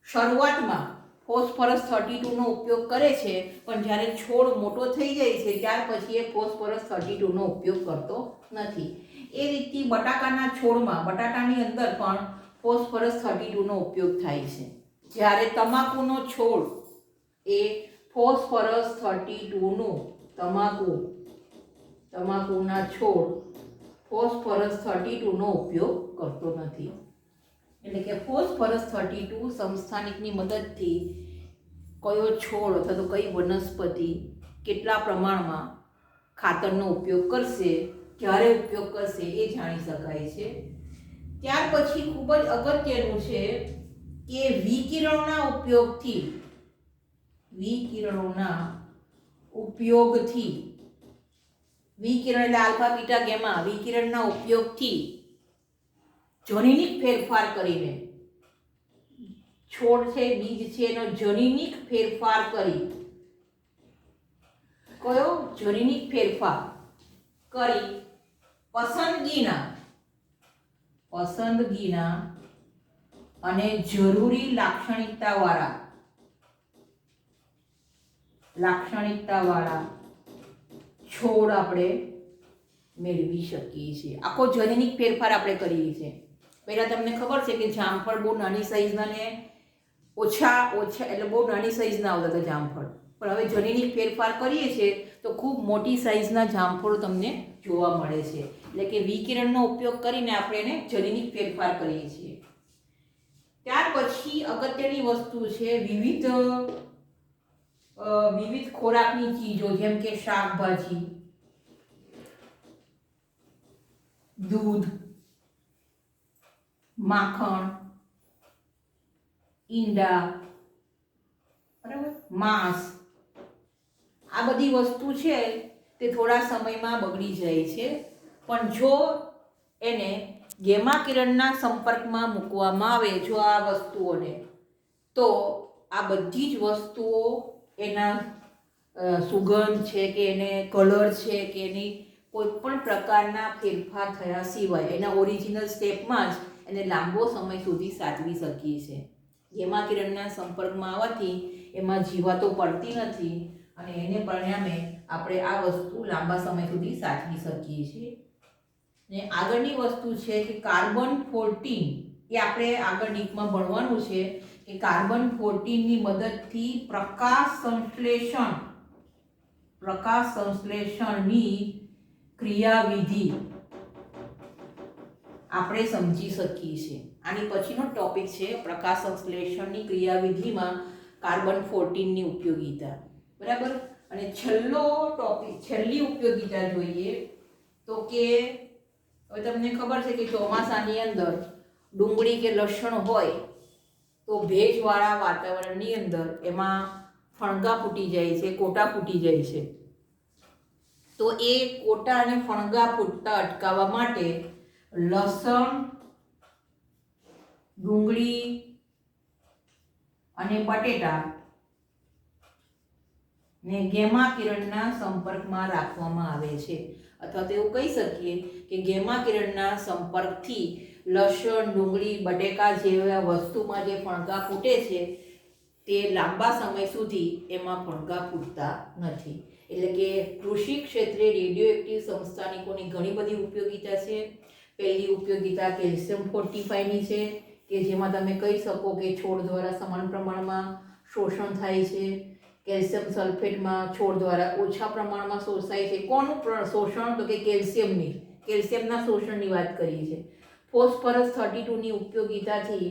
શરૂઆતમાં ફોસ્ફરસ 32 નો ઉપયોગ કરે છે, પણ જ્યારે છોડ મોટો થઈ જાય છે ત્યાર પછી એ ફોસ્ફરસ 32 નો ઉપયોગ કરતો નથી. એ રીતે બટાટાની અંદર પણ ફોસ્ફરસ 32 નો ઉપયોગ થાય છે. જ્યારે તમાકુનો છોડ એ ફોસ્ફરસ 32 નો તમાકુના છોડ ફોસ્ફરસ 32 નો ઉપયોગ કરતો નથી. એટલે કે ફોસ્ફરસ 32 સમસ્થાનિકની મદદથી કયો છોડ અથવા તો કઈ વનસ્પતિ કેટલા પ્રમાણમાં ખાતરનો ઉપયોગ કરશે, ક્યારે ઉપયોગ કરશે એ જાણી શકાય છે. ત્યાર પછી ખૂબ જ અગત્યનું છે કે વિકિરણના ઉપયોગથી વિકિરણ એટલે આલ્ફા બીટા ગેમા વિકિરણના ઉપયોગથી જનીનિક ફેરફાર કરીને છોડ છે, બીજ છે, એનો જનીનિક ફેરફાર કરી પસંદગીના અને જરૂરી લાક્ષણિકતાવાળા છોડ આપણે મેળવી શકીએ છીએ. આખો જનીનિક ફેરફાર આપણે કરીએ છીએ. પહેલા તમને ખબર છે કે જામફળ બહુ નાની સાઈઝના ને ઓછા એટલે બહુ નાની સાઈઝના આવતા હતા જામફળ, પણ હવે જનીનિક ફેરફાર કરીએ છીએ તો ખૂબ મોટી સાઈઝના જામફળ તમને જોવા મળે છે. એટલે કે વિકિરણનો ઉપયોગ કરીને આપણે એને જનીનિક ફેરફાર કરીએ છીએ. ત્યાર પછી અગત્યની વસ્તુ છે વિવિધ ખોરાકની ચીજો, જેમ કે શાકભાજી, દૂધ, માખણ, ઈંડા, બરાબર, માંસ. આ બધી વસ્તુ છે તે થોડા સમયમાં બગડી જાય છે, પણ જો એને ગેમા કિરણના સંપર્કમાં મૂકવામાં આવે જો આ વસ્તુઓને, તો આ બધી જ વસ્તુઓ એના સુગંધ છે કે એને કલર છે કે એની કોઈ પણ પ્રકારના ફેરફાર થયા સિવાય એના ઓરિજિનલ સ્ટેપમાં જ એને લાંબો સમય સુધી સાચવી શકીએ છીએ. ગેમા કિરણના સંપર્કમાં આવવાથી એમાં જીવાતો પડતી નથી અને એને પરિણામે આપણે આ વસ્તુ લાંબા સમય સુધી સાચવી શકીએ છીએ. ને આગળની વસ્તુ છે કે કાર્બન 14, એ આપણે આગળ ડીપમાં ભણવાનું છે કે કાર્બન 14 ની મદદથી પ્રકાશ સંશ્લેષણની ક્રિયાવિધિ આપણે સમજી શકીએ છીએ. આની પછીનો ટોપિક છે પ્રકાશ સંશ્લેષણની ક્રિયાવિધિમાં કાર્બન 14 ની ઉપયોગિતા, બરાબર. અને છેલ્લી ઉપયોગિતા જોઈએ તો કે હવે તમને ખબર છે કે ચોમાસાની અંદર ડુંગળી કે લસણ હોય તો ભેજવાળા વાતાવરણની અંદર એમાં ફણગા ફૂટી જાય છે, કોટા ફૂટી જાય છે. તો એ કોટા અને ફણગા ફૂટતા અટકાવવા માટે લસણ, ડુંગળી અને બટેટા ને ગેમા કિરણના સંપર્કમાં રાખવામાં આવે છે. અથવા તો એવું કહી શકીએ કે ગેમા કિરણના સંપર્કથી લસણ, ડુંગળી, બટેકા જેવા વસ્તુમાં જે ફણગા ફૂટે છે તે લાંબા સમય સુધી એમાં ફણગા ફૂટતા નથી. એટલે કે કૃષિ ક્ષેત્રે રેડિયો એક્ટિવ સંસ્થાનિકોની ઘણી બધી ઉપયોગિતા છે. પહેલી ઉપયોગિતા કેલ્શિયમ ફોર્ટિફાયની છે કે જેમાં તમે કહી શકો કે છોડ દ્વારા સમાન પ્રમાણમાં શોષણ થાય છે. કેલ્શિયમ સલ્ફેટમાં છોડ દ્વારા ઓછા પ્રમાણમાં શોષાય છે. કોનું શોષણ? તો કે કેલ્શિયમના શોષણની વાત કરીએ છીએ. ફોસ્ફરસ 32ની ઉપયોગિતાથી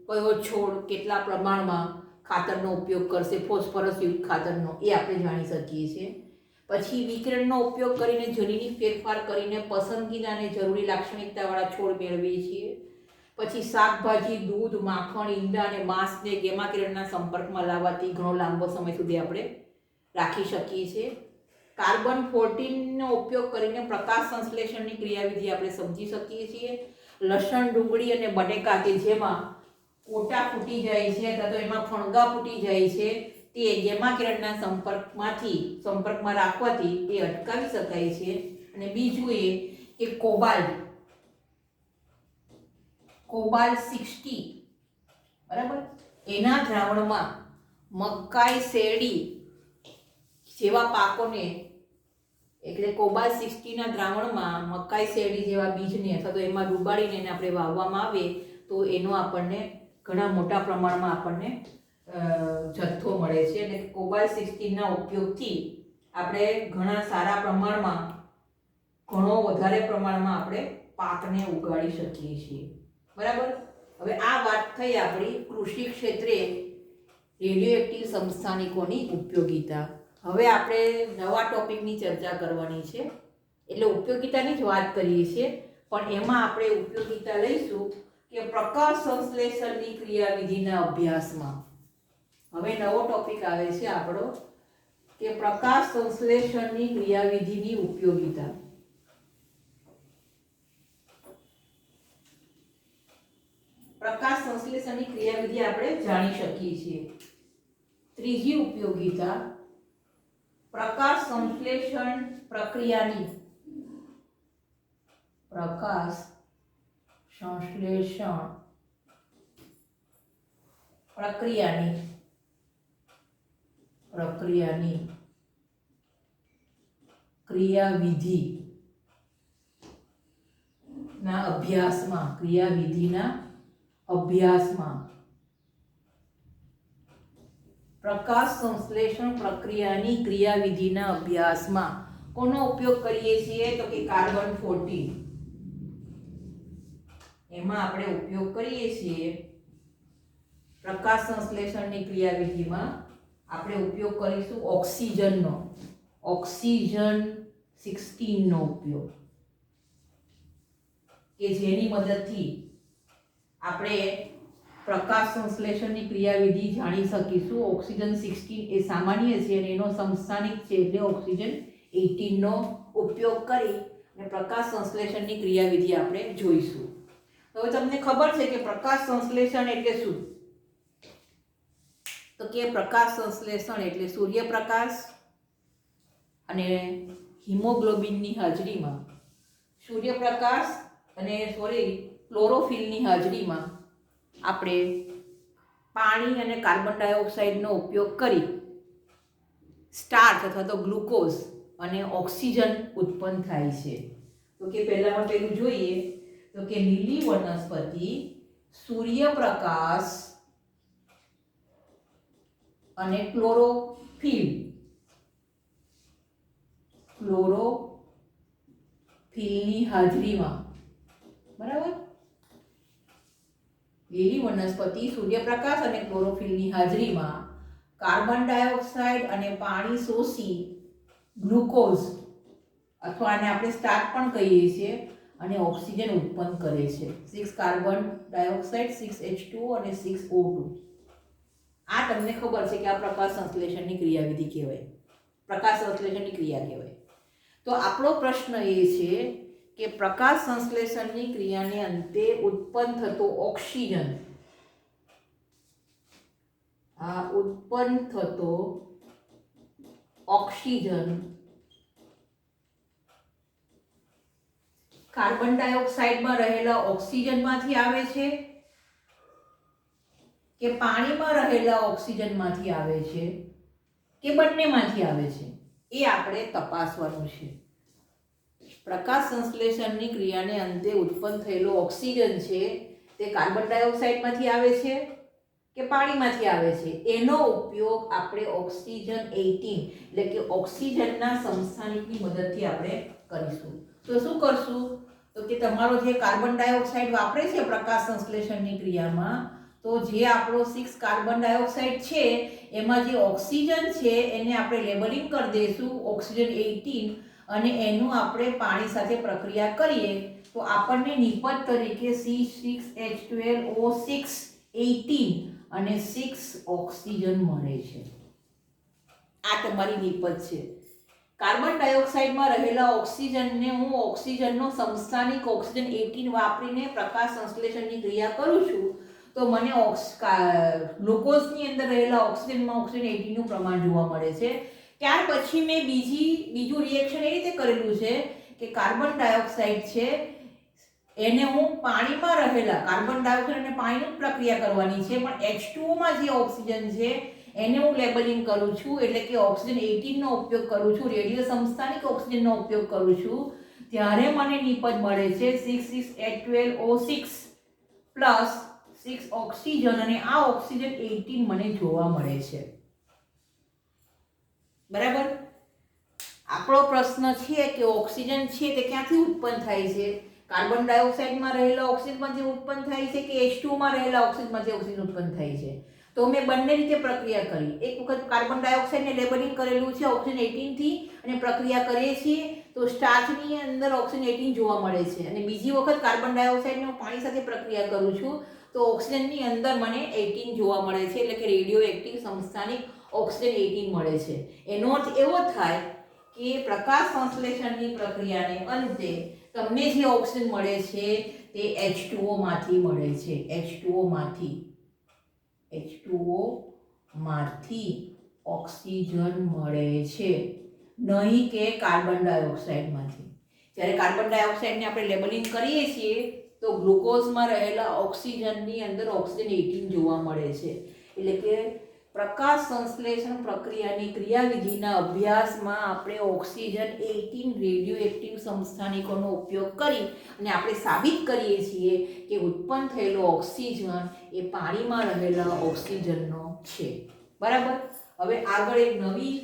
કયો છોડ કેટલા પ્રમાણમાં ખાતરનો ઉપયોગ કરશે, ફોસ્ફરસ યુક્ત ખાતરનો, એ આપણે જાણી શકીએ છીએ. પછી વિકિરણનો ઉપયોગ કરીને જનીનિક ફેરફાર કરીને પસંદગીના અને જરૂરી લાક્ષણિકતાવાળા છોડ મેળવીએ છીએ. પછી શાકભાજી, દૂધ, માખણ, ઈંડા અને માંસને ગેમા કિરણના સંપર્કમાં લાવવાથી ઘણો લાંબો સમય સુધી આપણે રાખી શકીએ છીએ. કાર્બન 14નો ઉપયોગ કરીને પ્રકાશ સંશ્લેષણની ક્રિયાવિધિ આપણે સમજી શકીએ છીએ. લસણ, ડુંગળી અને બટેકા કે જેમાં કોટા ફૂટી જાય છે અથવા તો એમાં ફણગા ફૂટી જાય છે તે ગેમા કિરણના સંપર્કમાં રાખવાથી એ અટકાવી શકાય છે. અને બીજું એ કે કોબાલ્ટ 60, બરાબર, એના દ્રાવણમાં મકાઈ, શેરડી જેવા પાકોને, એટલે કોબાલ્ટ 60ના દ્રાવણમાં મકાઈ, શેરડી જેવા બીજને અથવા તો એમાં ડુબાડીને એને આપણે વાવવામાં આવે તો એનો આપણને ઘણા મોટા પ્રમાણમાં આપણને જથ્થો મળે છે. એટલે કોબાલ્ટ 60ના ઉપયોગથી આપણે ઘણા સારા પ્રમાણમાં, ઘણો વધારે પ્રમાણમાં આપણે પાકને ઉગાડી શકીએ છીએ. બરાબર. હવે આ વાત થઈ આપણી કૃષિ ક્ષેત્રે રેડિયો એક્ટિવ સંસ્થાનિકોની ઉપયોગિતા. હવે આપણે નવા ટોપિકની ચર્ચા કરવાની છે. એટલે ઉપયોગિતાની જ વાત કરીએ છીએ, પણ એમાં આપણે ઉપયોગિતા લઈશું કે પ્રકાશ સંશ્લેષણની ક્રિયાવિધિના અભ્યાસમાં. હવે નવો ટોપિક આવે છે આપણો કે પ્રકાશ સંશ્લેષણની ક્રિયાવિધિની ઉપયોગિતા. પ્રકાશ સંશ્લેષણની ક્રિયાવિધિ આપણે જાણી શકીએ છીએ. ત્રીજી ઉપયોગિતા પ્રકાશ સંશ્લેષણ પ્રક્રિયાની ક્રિયાવિધિ ના અભ્યાસમાં પ્રકાશ સંશ્લેષણ પ્રક્રિયાની ક્રિયાવિધિના અભ્યાસમાં કોનો ઉપયોગ કરીએ છીએ? તો કે કાર્બન 14. એમાં આપણે ઉપયોગ કરીએ છીએ પ્રકાશ સંશ્લેષણની ક્રિયાવિધિમાં આપણે ઉપયોગ કરીશું ઓક્સિજન 16નો ઉપયોગ, કે જેની મદદથી આપણે પ્રકાશ સંશ્લેષણની ક્રિયાવિધિ જાણી શકીશું. ઓક્સિજન 16 એ સામાન્ય છે અને એનો સમસ્થાનિક છે એટલે ઓક્સિજન 18નો ઉપયોગ કરી અને પ્રકાશ સંશ્લેષણની ક્રિયાવિધિ આપણે જોઈશું. હવે તમને ખબર છે કે પ્રકાશ સંશ્લેષણ એટલે શું? તો કે પ્રકાશ સંશ્લેષણ એટલે સૂર્યપ્રકાશ અને હિમોગ્લોબિનની હાજરીમાં, ક્લોરોફિલની હાજરીમાં આપણે પાણી અને કાર્બન ડાયોક્સાઇડનો ઉપયોગ કરી સ્ટાર્ચ અથવા તો ગ્લુકોઝ અને ઓક્સિજન ઉત્પન્ન થાય છે. તો કે પહેલામાં પેલું જોઈએ તો કે લીલી વનસ્પતિ સૂર્યપ્રકાશ અને ક્લોરોફિલની હાજરીમાં, બરાબર, લીલી વનસ્પતિ સૂર્યપ્રકાશ અને ક્લોરોફિલની હાજરીમાં કાર્બન ડાયોક્સાઇડ અને પાણી શોષી ગ્લુકોઝ અથવા આને આપણે સ્ટાર્ચ પણ કહીએ છીએ અને ઓક્સિજન ઉત્પન્ન કરે છે. 6 કાર્બન ડાયોક્સાઇડ, 6 H2O અને 6 O2. આ તમને ખબર છે કે આ પ્રકાશ સંશ્લેષણની ક્રિયાવિધિ કહેવાય, પ્રકાશ સંશ્લેષણની ક્રિયા કહેવાય. તો આપણો પ્રશ્ન એ છે કે પ્રકાશ સંશ્લેષણની ક્રિયાને અંતે ઉત્પન્ન થતો ઓક્સિજન, કાર્બન ડાયોક્સાઇડમાં રહેલા ઓક્સિજનમાંથી આવે છે કે પાણીમાં રહેલા ઓક્સિજનમાંથી આવે છે કે બંનેમાંથી આવે છે? એ આપણે તપાસવાનું છે. પ્રકાશ સંશ્લેષણની ક્રિયાને અંતે ઉત્પન્ન થયેલો ઓક્સિજન છે તે કાર્બન ડાયોક્સાઇડમાંથી આવે છે કે પાણીમાંથી આવે છે, એનો ઉપયોગ આપણે ઓક્સિજન 18 એટલે કે ઓક્સિજનના સમસ્થાનિકની મદદથી આપણે કરીશું. તો શું કરશું? તો કે તમારો જે કાર્બન ડાયોક્સાઇડ વાપરે છે પ્રકાશ સંશ્લેષણની ક્રિયામાં, તો જે આપણો 6 કાર્બન ડાયોક્સાઇડ છે એમાં જે ઓક્સિજન છે એને આપણે લેબલિંગ કરી દઈશું ઓક્સિજન 18 અને એનું આપણે પાણી સાથે પ્રક્રિયા કરીએ તો આપણને નિપજ તરીકે C6H12O6 18 અને 6 ઓક્સિજન મળે છે. આ તમારી નિપજ છે. કાર્બન ડાયોક્સાઇડમાં રહેલા ઓક્સિજનને હું ઓક્સિજનનો સમસ્થાનિક ઓક્સિજન 18 વાપરીને પ્રકાશ સંશ્લેષણની ક્રિયા કરું છું તો મને ગ્લુકોઝની અંદર રહેલા ઓક્સિજનમાં ઓક્સિજન 18 નું પ્રમાણ જોવા મળે છે. ત્યાર પછી મેં બીજું રિએક્શન એ રીતે કરેલું છે કે કાર્બન ડાયોક્સાઇડ છે એને હું પાણીમાં રહેલા કાર્બન ડાયોક્સાઇડ અને પાણીની પ્રક્રિયા કરવાની છે, પણ H2O માં જે ઓક્સિજન છે એને હું લેબલિંગ કરું છું એટલે કે ઓક્સિજન 18 નો ઉપયોગ કરું છું, રેડિયો સમસ્થાનિક ઓક્સિજનનો ઉપયોગ કરું છું, ત્યારે મને નિપજ મળે છે 6H12O6 પ્લસ 6 ઓક્સિજન અને આ ઓક્સિજન 18 મને જોવા મળે છે. બરાબર. આપણો પ્રશ્ન છે કે ઓક્સિજન છે તે ક્યાંથી ઉત્પન્ન થાય છે? કાર્બન ડાયોક્સાઇડમાં રહેલા ઓક્સિજનમાંથી ઉત્પન્ન થાય છે કે H2O માં રહેલા ઓક્સિજનમાંથી ઓક્સિજન ઉત્પન્ન થાય છે? તો મેં બંને રીતે પ્રક્રિયા કરી. એક વખત કાર્બન ડાયોક્સાઇડને લેબલિંગ કરેલું છે ઓક્સિજન 18 થી અને પ્રક્રિયા કરીએ છીએ તો સ્ટાર્ચની અંદર ઓક્સિજન 18 જોવા મળે છે, અને બીજી વખત કાર્બન ડાયોક્સાઇડને હું પાણી સાથે પ્રક્રિયા કરું છું તો ઓક્સિજનની અંદર મને 18 જોવા મળે છે એટલે કે રેડિયો એક્ટિવ સમસ્થાનિક ઓક્સિજન 18 મળે છે. એનો અર્થ એવો થાય કે પ્રકાશ સંશ્લેષણની પ્રક્રિયાને અંતે તમને જે ઓક્સિજન મળે છે તે H2O માંથી મળે છે. H2O માંથી ઓક્સિજન મળે છે, નહીં કે કાર્બન ડાયોક્સાઇડમાંથી. જ્યારે કાર્બન ડાયોક્સાઇડને આપણે લેબલિંગ કરીએ છીએ તો ગ્લુકોઝમાં રહેલા ઓક્સિજનની અંદર ઓક્સિજન 18 જોવા મળે છે. એટલે કે પ્રકાશ સંશ્લેષણ પ્રક્રિયાની ક્રિયાવિધિના અભ્યાસમાં આપણે ઓક્સિજન 18 રેડિયોએક્ટિવ સમસ્થાનિકોનો ઉપયોગ કરી અને આપણે સાબિત કરીએ છીએ કે ઉત્પન્ન થયેલો ઓક્સિજન એ પાણીમાં રહેલા ઓક્સિજનનો છે. બરાબર. હવે આગળ એક નવી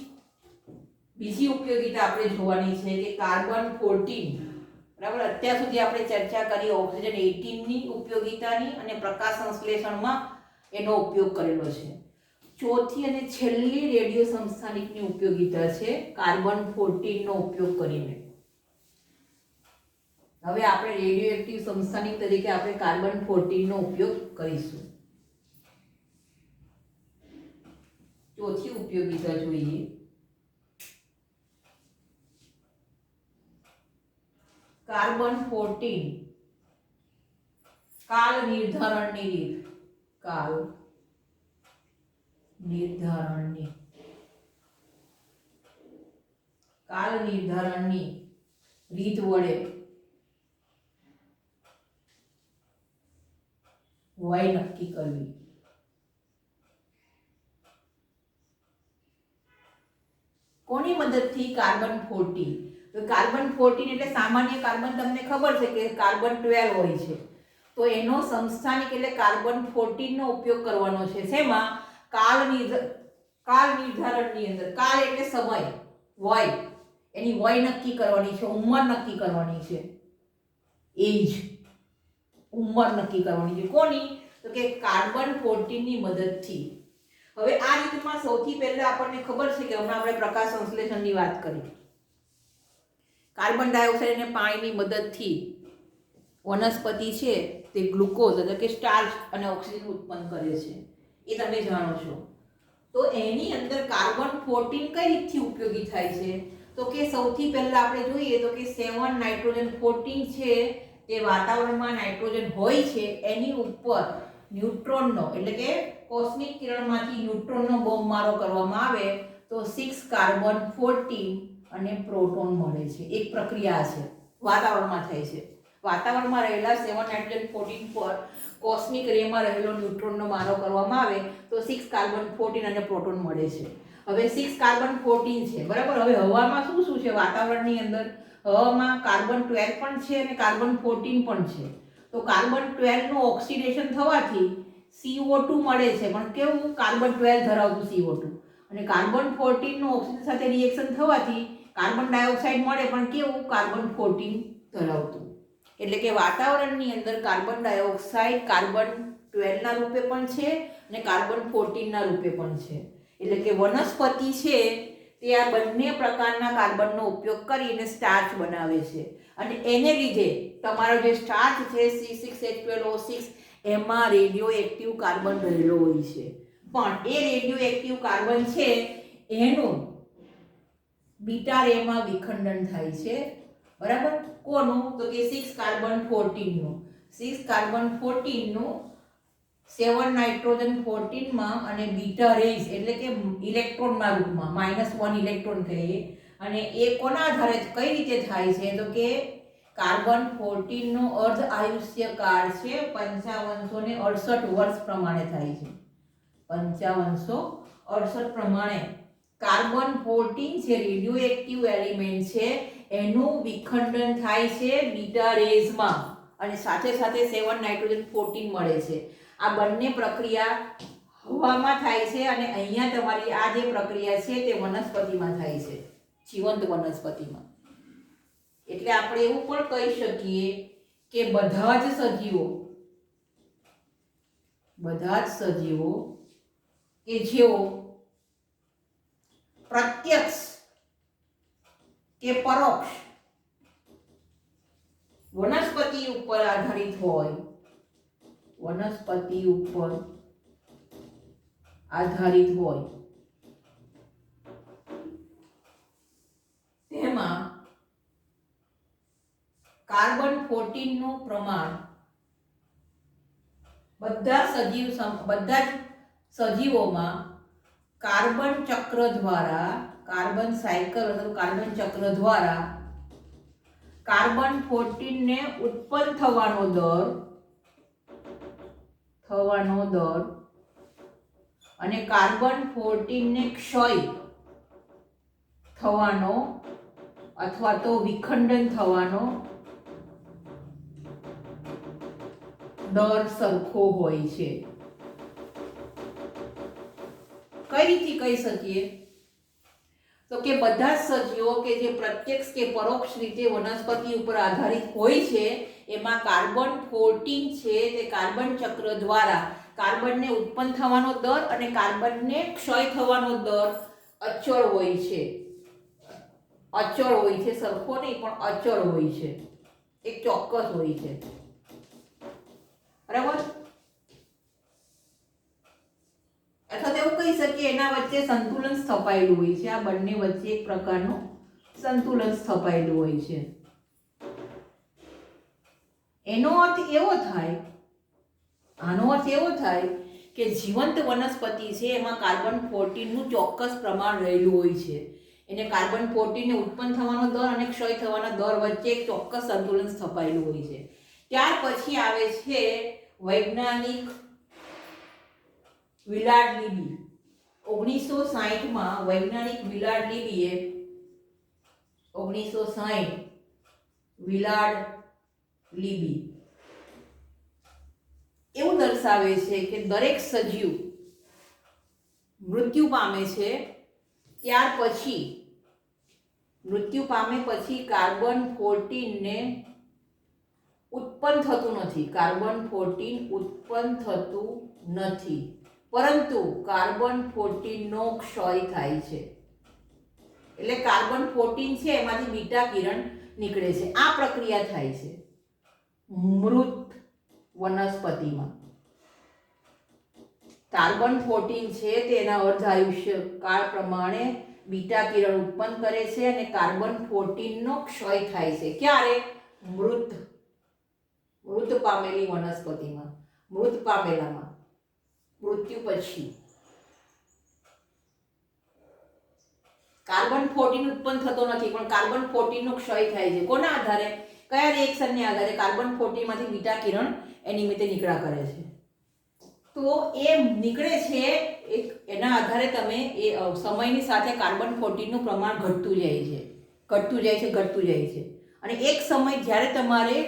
બીજી ઉપયોગિતા આપણે જોવાની છે કે કાર્બન 14. બરાબર. અત્યાર સુધી આપણે ચર્ચા કરી ઓક્સિજન 18 ની ઉપયોગિતાની અને પ્રકાશ સંશ્લેષણમાં એનો ઉપયોગ કરેલો છે. ચોથી અને છેલ્લી રેડિયો સમસ્થાનિકની ઉપયોગિતા છે કાર્બન 14 નો ઉપયોગ કરીને. હવે આપણે રેડિયોએક્ટિવ સમસ્થાનિક તરીકે આપણે કાર્બન 14 નો ઉપયોગ કરીશું. ચોથી ઉપયોગિતા જોઈએ. કાર્બન 14 કાલ નિર્ધારણની રીત. કાલ નિર્ધારણની રીત વડે વય નક્કી કરવી. કોની મદદથી? કાર્બન 14. તો કાર્બન 14 એટલે સામાન્ય કાર્બન તમને ખબર છે કે કાર્બન 12 હોય છે, તો એનો સમસ્થાનિક એટલે કાર્બન 14 નો ઉપયોગ કરવાનો છે. શેમાં? કાલ નિર્ધારણની અંદર. કાલ એટલે સમય, વય, એની વય નક્કી કરવાની છે, ઉંમર નક્કી કરવાની છે, એજ, ઉંમર નક્કી કરવાની છે. કોની? તો કે કાર્બન 14 ની મદદથી. હવે આ રીતમાં સૌથી પહેલા આપણને ખબર છે કે હમણાં આપણે પ્રકાશ સંશ્લેષણની વાત કરી. કાર્બન ડાયોક્સાઇડ અને પાણીની મદદથી વનસ્પતિ છે તે ગ્લુકોઝ એટલે કે સ્ટાર્ચ અને ઓક્સિજન ઉત્પન્ન કરે છે, એ તમે જાણો છો. તો એની અંદર કાર્બન 14 કઈ રીતથી ઉપયોગી થાય છે? તો કે સૌથી પહેલા આપણે જોઈએ તો કે 7 નાઇટ્રોજન 14 છે તે વાતાવરણમાં નાઇટ્રોજન હોય છે, એની ઉપર ન્યુટ્રોનનો એટલે કે કોસ્મિક કિરણમાંથી ન્યુટ્રોનનો બોમ્બમારો કરવામાં આવે તો 6 કાર્બન 14 અને પ્રોટોન મળે છે. એક પ્રક્રિયા છે, વાતાવરણમાં થાય છે. વાતાવરણમાં રહેલા 7 નાઇટ્રોજન 14 પર કોસ્મિક રેમાં રહેલો ન્યુટ્રોનનો મારો કરવામાં આવે તો 6 કાર્બન 14 અને પ્રોટોન મળે છે. હવે 6 કાર્બન 14 છે, બરાબર. હવે હવામાં શું શું છે વાતાવરણની અંદર? હવામાં કાર્બન 12 પણ છે અને કાર્બન 14 પણ છે. તો કાર્બન 12 નું ઓક્સિડેશન થવાથી CO2 મળે છે, પણ કેવું? કાર્બન 12 ધરાવતું CO2. અને કાર્બન 14 નું ઓક્સિજન સાથે રિએક્શન થવાથી કાર્બન ડાયોક્સાઇડ મળે, પણ કેવું? કાર્બન 14 ધરાવતું. એટલે કે વાતાવરણની અંદર કાર્બન ડાયોક્સાઇડ કાર્બન 12 ના રૂપે પણ છે અને કાર્બન 14 ના રૂપે પણ છે. એટલે કે વનસ્પતિ છે તે આ બંને પ્રકારના કાર્બનનો ઉપયોગ કરીને સ્ટાર્ચ બનાવે છે અને એને લીધે તમારો જે સ્ટાર્ચ છે C6H12O6 એમાં રેડિયો એક્ટિવ કાર્બન રહેલો હોય છે. પણ એ રેડિયો એક્ટિવ કાર્બન છે એનું બીટા રેમાં વિખંડન થાય છે, બરાબર. કોનું? તો કે 6 કાર્બન 14 નું. 6 કાર્બન 14 નું 7 નાઇટ્રોજન 14 માં અને બીટા રેઝ એટલે કે ઇલેક્ટ્રોનના રૂપમાં -1 ઇલેક્ટ્રોન કહીએ. અને એ કોના આધારે કઈ રીતે થાય છે? તો કે કાર્બન 14 નો અર્ધ આયુષ્યકાળ છે 5568 વર્ષ પ્રમાણે થાય છે. 5568 પ્રમાણે કાર્બન 14 જે રેડિયો એક્ટિવ એલિમેન્ટ છે એનું વિખંડન થાય છે બીટા રેઝમાં અને સાથે સાથે 7 નાઇટ્રોજન 14 મળે છે. આ બંને પ્રક્રિયા હવામાં થાય છે અને અહીંયા તમારી આ જે પ્રક્રિયા છે તે વનસ્પતિમાં થાય છે, જીવંત વનસ્પતિમાં. એટલે આપણે એવું પણ કહી શકીએ કે બધા જ સજીવો કે જેઓ પ્રત્યક્ષ કે પરોક્ષ વનસ્પતિ ઉપર આધારિત હોય, તેમાં કાર્બન 14 નું પ્રમાણ બધા જ સજીવોમાં કાર્બન ચક્ર દ્વારા, કાર્બન સાયકલ અથવા કાર્બન ચક્ર દ્વારા કાર્બન 14 ને ઉત્પન્ન થવાનો દર અને કાર્બન 14 ને ક્ષય થવાનો અથવા તો વિખંડન થવાનો દર સરખો હોય છે. કઈ રીતે કહી શકીએ? તો કે બધા જ સજીવો કે જે પ્રત્યક્ષ કે પરોક્ષ રીતે વનસ્પતિ ઉપર આધારિત હોય છે એમાં કાર્બન 14 છે તે કાર્બન ચક્ર દ્વારા કાર્બનને ઉત્પન્ન થવાનો દર અને કાર્બનને ક્ષય થવાનો દર અચળ હોય છે. સરખો નહીં પણ અચળ હોય છે, એક ચોક્કસ હોય છે, બરાબર. અથવા તો એવું કહી શકીએ એના વચ્ચે સંતુલન સ્થપાયેલું હોય છે. આ બંને વચ્ચે એક પ્રકારનું સંતુલન સ્થપાયેલું હોય છે. આનો અર્થ એવો થાય કે જીવંત વનસ્પતિ છે એમાં કાર્બન 14 નું ચોક્કસ પ્રમાણ રહેલું હોય છે. એને કાર્બન 14 ને ઉત્પન્ન થવાનો દર અને ક્ષય થવાના દર વચ્ચે એક ચોક્કસ સંતુલન સ્થપાયેલું હોય છે. ત્યાર પછી આવે છે વૈજ્ઞાનિક વિલાર્ડ લીબી. 1960 માં વૈજ્ઞાનિક વિલાર્ડ લીબીએ એવું દર્શાવે છે કે દરેક સજીવ મૃત્યુ પામે છે કાર્બન 14 ને ઉત્પન્ન થતું નથી, પરંતુ કાર્બન 14 નો ક્ષય થાય છે. એટલે કાર્બન 14 છે એમાંથી બીટા કિરણ નીકળે છે. આ પ્રક્રિયા થાય છે મૃત વનસ્પતિમાં. કાર્બન 14 છે તેના અર્ધ આયુષ્ય કાળ પ્રમાણે બીટા કિરણ ઉત્પન્ન કરે છે અને કાર્બન 14 નો ક્ષય થાય છે. ક્યારે? મૃત પામેલી વનસ્પતિમાં, મૃત્યુ પછી કાર્બન 14 ઉત્પન્ન થતો નથી પણ કાર્બન 14 નો ક્ષય થાય છે. કોના આધારે? કયા રિએક્શનને આધારે? કાર્બન 14 માંથી બીટા કિરણ એની નિમિત્તે નીકળ્યા કરે છે. તો એ નીકળે છે એક, એના આધારે તમે એ સમયની સાથે કાર્બન 14નું પ્રમાણ ઘટતું જાય છે. અને એક સમય જ્યારે તમારે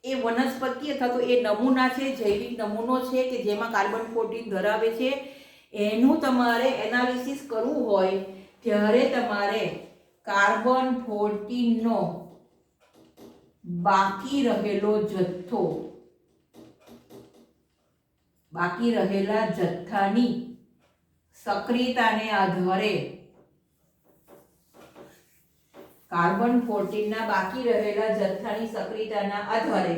એ વનસ્પતિ અથવા તો એ નમૂના છે, જૈવિક નમૂનો છે કે જેમાં કાર્બન 14 ધરાવે છે, એનું તમારે એનાલિસિસ કરવું હોય ત્યારે તમારે કાર્બન 14નો બાકી રહેલા જથ્થાની સક્રિયતાને આધારે કાર્બન 14ના બાકી રહેલા જથ્થાની સક્રિયતાના આધારે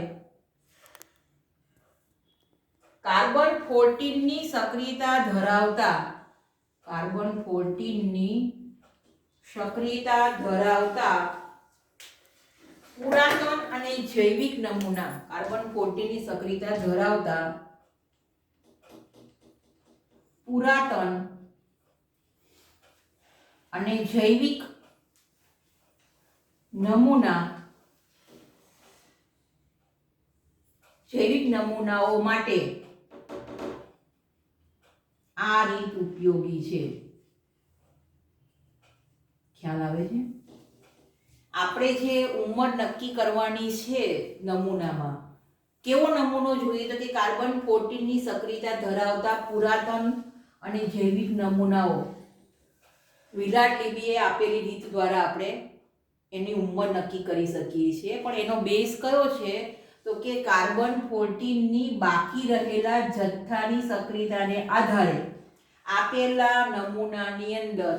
કાર્બન 14ની સક્રિયતા ધરાવતા પુરાતન અને જૈવિક નમૂના, કાર્બન 14ની સક્રિયતા ધરાવતા પુરાતન અને જૈવિક નમૂનાઓ માટે આ રીત ઉપયોગી છે. ખ્યાલ આવે છે? આપણે જે ઉંમર નક્કી કરવાની છે નમૂનામાં, કેવો નમૂનો જોઈએ તો કે કાર્બન 14ની સક્રિયતા ધરાવતા પુરાતન અને જૈવિક નમૂનાઓ. વિલાટ લિબીએ આપેલી રીત દ્વારા આપણે એની ઉંમર નક્કી કરી શકીએ છીએ. પણ એનો બેઝ કયો છે તો કે કાર્બન 14ની બાકી રહેલા જથ્થાની સક્રિયતાને આધારે આપેલા નમૂનાની અંદર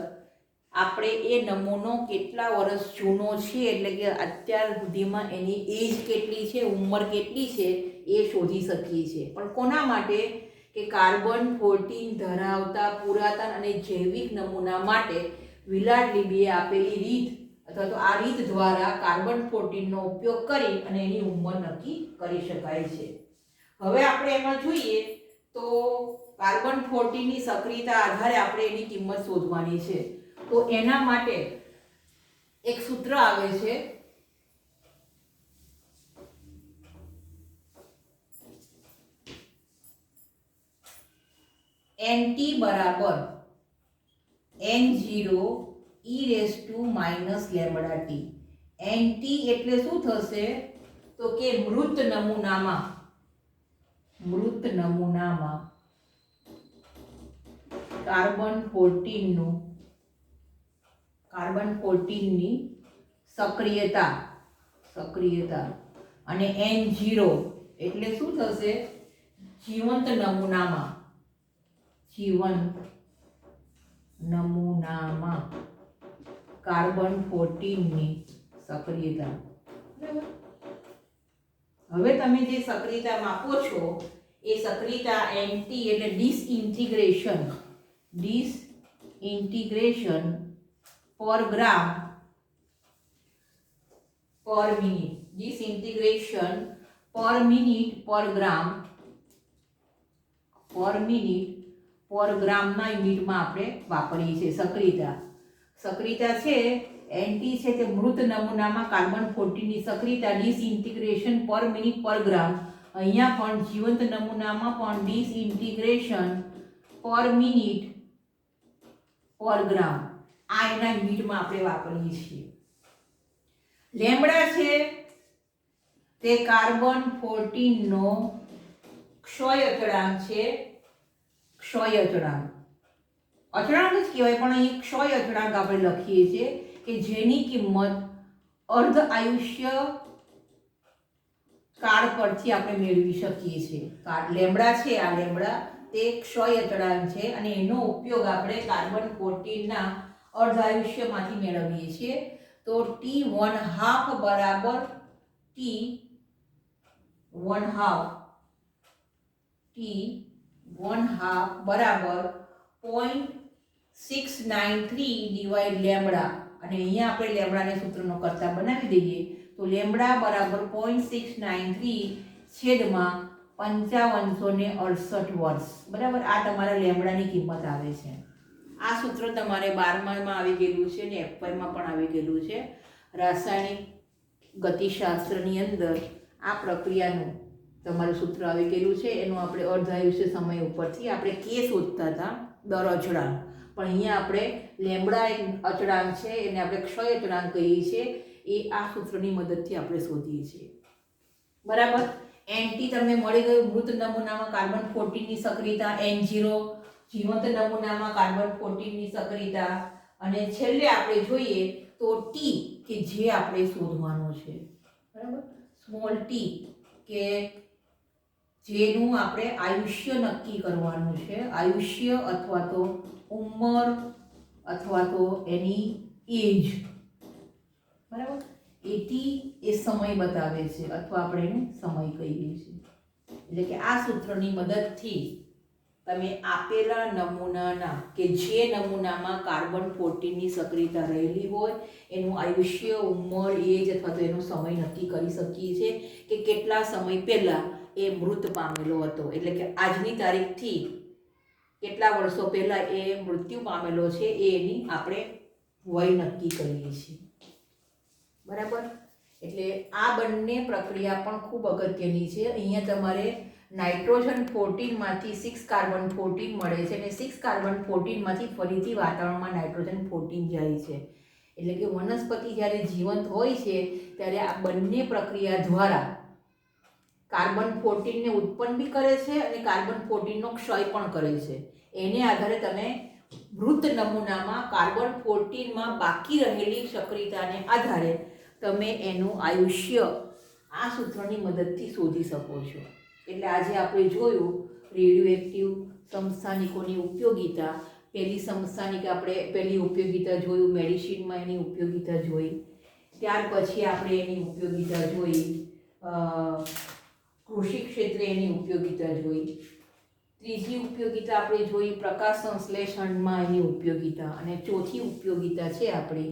આપણે એ નમૂનો કેટલા વર્ષ જૂનો છે, એટલે કે અત્યાર સુધીમાં એની એજ કેટલી છે, ઉંમર કેટલી છે એ શોધી શકીએ છીએ. પણ કોના માટે? કે કાર્બન 14 ધરાવતા પુરાતન અને જૈવિક નમૂના માટે વિલાટ લિબીએ આપેલી રીત અથવા તો આ રીત દ્વારા કાર્બન 14નો ઉપયોગ કરી અને એની ઉંમર નક્કી કરી શકાય છે. હવે આપણે એમાં જોઈએ તો કાર્બન 14ની સક્રિયતા આધારે આપણે એની કિંમત શોધવાની છે. તો એના માટે એક સૂત્ર આવે છે, Nt બરાબર N0 e raised to minus lambda t. Nt એટલે શું થશે તો કે મૃત નમૂનામાં કાર્બન 14ની સક્રિયતા અને N0 એટલે શું થશે? જીવંત નમૂનામાં કાર્બન 14ની સક્રિયતા. હવે તમે જે સક્રિયતા માપો છો એ સક્રિયતા Nt એટલે ડિસઇન્ટિગ્રેશન પર ગ્રામ પર મિનિટ. ડિસઇન્ટિગ્રેશન પર મિનિટ પર ગ્રામના યુનિટમાં આપણે વાપરીએ છીએ સક્રિયતા છે Nt છે તે મૃત નમૂનામાં કાર્બન 14ની સક્રિયતા ડિસઇન્ટિગ્રેશન પર મિનિટ પર ગ્રામ. અહીંયા પણ જીવંત નમૂનામાં પણ ડિસઇન્ટિગ્રેશન પર મિનિટ પર ગ્રામ આ એના યુનિટમાં આપણે વાપરીએ છીએ. લેમ્બડા છે તે કાર્બન 14નો ક્ષય અચળાંક છે. અચળાંક જ કહેવાય પણ અહીં ક્ષય અચળાંક આપણે લખીએ છીએ કે જેની કિંમત અર્ધ આયુષ્ય કાળ પરથી આપણે મેળવી શકીએ છીએ. લેમ્બડા છે, આ લેમ્બડા તે ક્ષય અચળાંક છે અને એનો ઉપયોગ આપણે કાર્બન 14ના અર્ધ આયુષ્યમાંથી મેળવીએ છીએ. તો T1/2 બરાબર T1/2 બરાબર 0.693 ડિવાઇડ લેમ્બડા. અને અહીંયા આપણે લેમ્બડાને સૂત્રનો કરતા બનાવી દઈએ તો લેમ્બડા બરાબર 0.693 છેદમાં 5568 વર્ષ. બરાબર, આ તમારા લેમ્બડાની કિંમત આવે છે. આ સૂત્ર તમારે 12માં આવી ગયેલું છે ને FYમાં પણ આવી ગયેલું છે. રાસાયણિક ગતિશાસ્ત્રની અંદર આ પ્રક્રિયાનું તમારું સૂત્ર આવી ગયેલું છે એનું આપણે અર્ધાયુષ્ય સમય ઉપરથી આપણે કે શોધતા હતા દર અચળાંક, પણ અહીંયા આપણે લેમડા એક અચળાંક છે એને આપણે ક્ષય અચળાંક કહીએ છીએ, એ આ સૂત્રની મદદથી આપણે શોધીએ છીએ. બરાબર. NT તમને મળી ગયું. મૃત નમૂનામાં કાર્બન 14 ની સક્રિયતા N0, જીવંત નમૂનામાં કાર્બન 14 ની સક્રિયતા, અને છેલ્લે આપણે જોઈએ તો T કે જે આપણે શોધવાનું છે. બરાબર. સ્મોલ t કે જેનું આપણે આયુષ્ય નક્કી કરવાનું છે, આયુષ્ય અથવા તો ઉંમર અથવા તો એની એજ. બરાબર. T એ સમય બતાવે છે અથવા આપણે એને સમય કહીએ છીએ. એટલે કે આ સૂત્રની મદદથી તમે આપેલા નમૂનાના કે જે નમૂનામાં કાર્બન 14 ની સક્રિયતા રહેલી હોય એનું આયુષ્ય, ઉંમર, એજ અથવા તો એનો સમય નક્કી કરી શકીએ છીએ કે કેટલા સમય પહેલા એ મૃત પામેલો હતો. એટલે કે આજની તારીખથી કેટલા વર્ષો પહેલા એ મૃત્યુ પામેલો છે એની આપણે વય નક્કી કરીએ છીએ. બરાબર. એટલે આ બંને પ્રક્રિયા પણ ખૂબ અગત્યની છે. અહીંયા તમારે નાઇટ્રોજન 14 માંથી 6 કાર્બન 14 મળે છે અને 6 કાર્બન 14 માંથી ફરીથી વાતાવરણમાં નાઇટ્રોજન 14 જાય છે. એટલે કે વનસ્પતિ જ્યારે જીવંત હોય છે ત્યારે આ બંને પ્રક્રિયા દ્વારા કાર્બન 14 ને ઉત્પન્ન બી કરે છે અને કાર્બન 14 નો ક્ષય પણ કરે છે. એને આધારે તમે મૃત નમૂનામાં કાર્બન 14 માં બાકી રહેલી સક્રિયતાને આધારે તમે એનું આયુષ્ય આ સૂત્રની મદદથી શોધી શકો છો. એટલે આજે આપણે જોયું રેડિયો એક્ટિવ સમસ્થાનિકોની ઉપયોગિતા. પહેલી ઉપયોગિતા જોયું, મેડિસિનમાં એની ઉપયોગિતા જોઈ. ત્યાર પછી આપણે એની ઉપયોગિતા જોઈ કૃષિ ક્ષેત્રે એની ઉપયોગિતા જોઈ. ત્રીજી ઉપયોગિતા આપણે જોઈ પ્રકાશ સંશ્લેષણમાં એની ઉપયોગિતા, અને ચોથી ઉપયોગિતા છે આપણી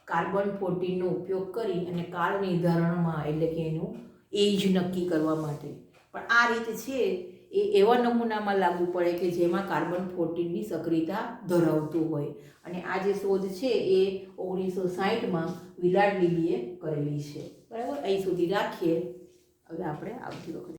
કાર્બન 14 નો ઉપયોગ કરી અને કાળ નિર્ધારણમાં એટલે કે એનું એજ નક્કી કરવા માટે. પણ આ રીત છે એ એવા નમૂનામાં લાગુ પડે કે જેમાં કાર્બન 14 ની સક્રિયતા ધરાવતું હોય. અને આ જે શોધ છે એ 1960માં વિલાર્ડ લિબીએ કરેલી છે. બરાબર. અહીં સુધી રાખીએ. હવે આપણે આવતી વખતે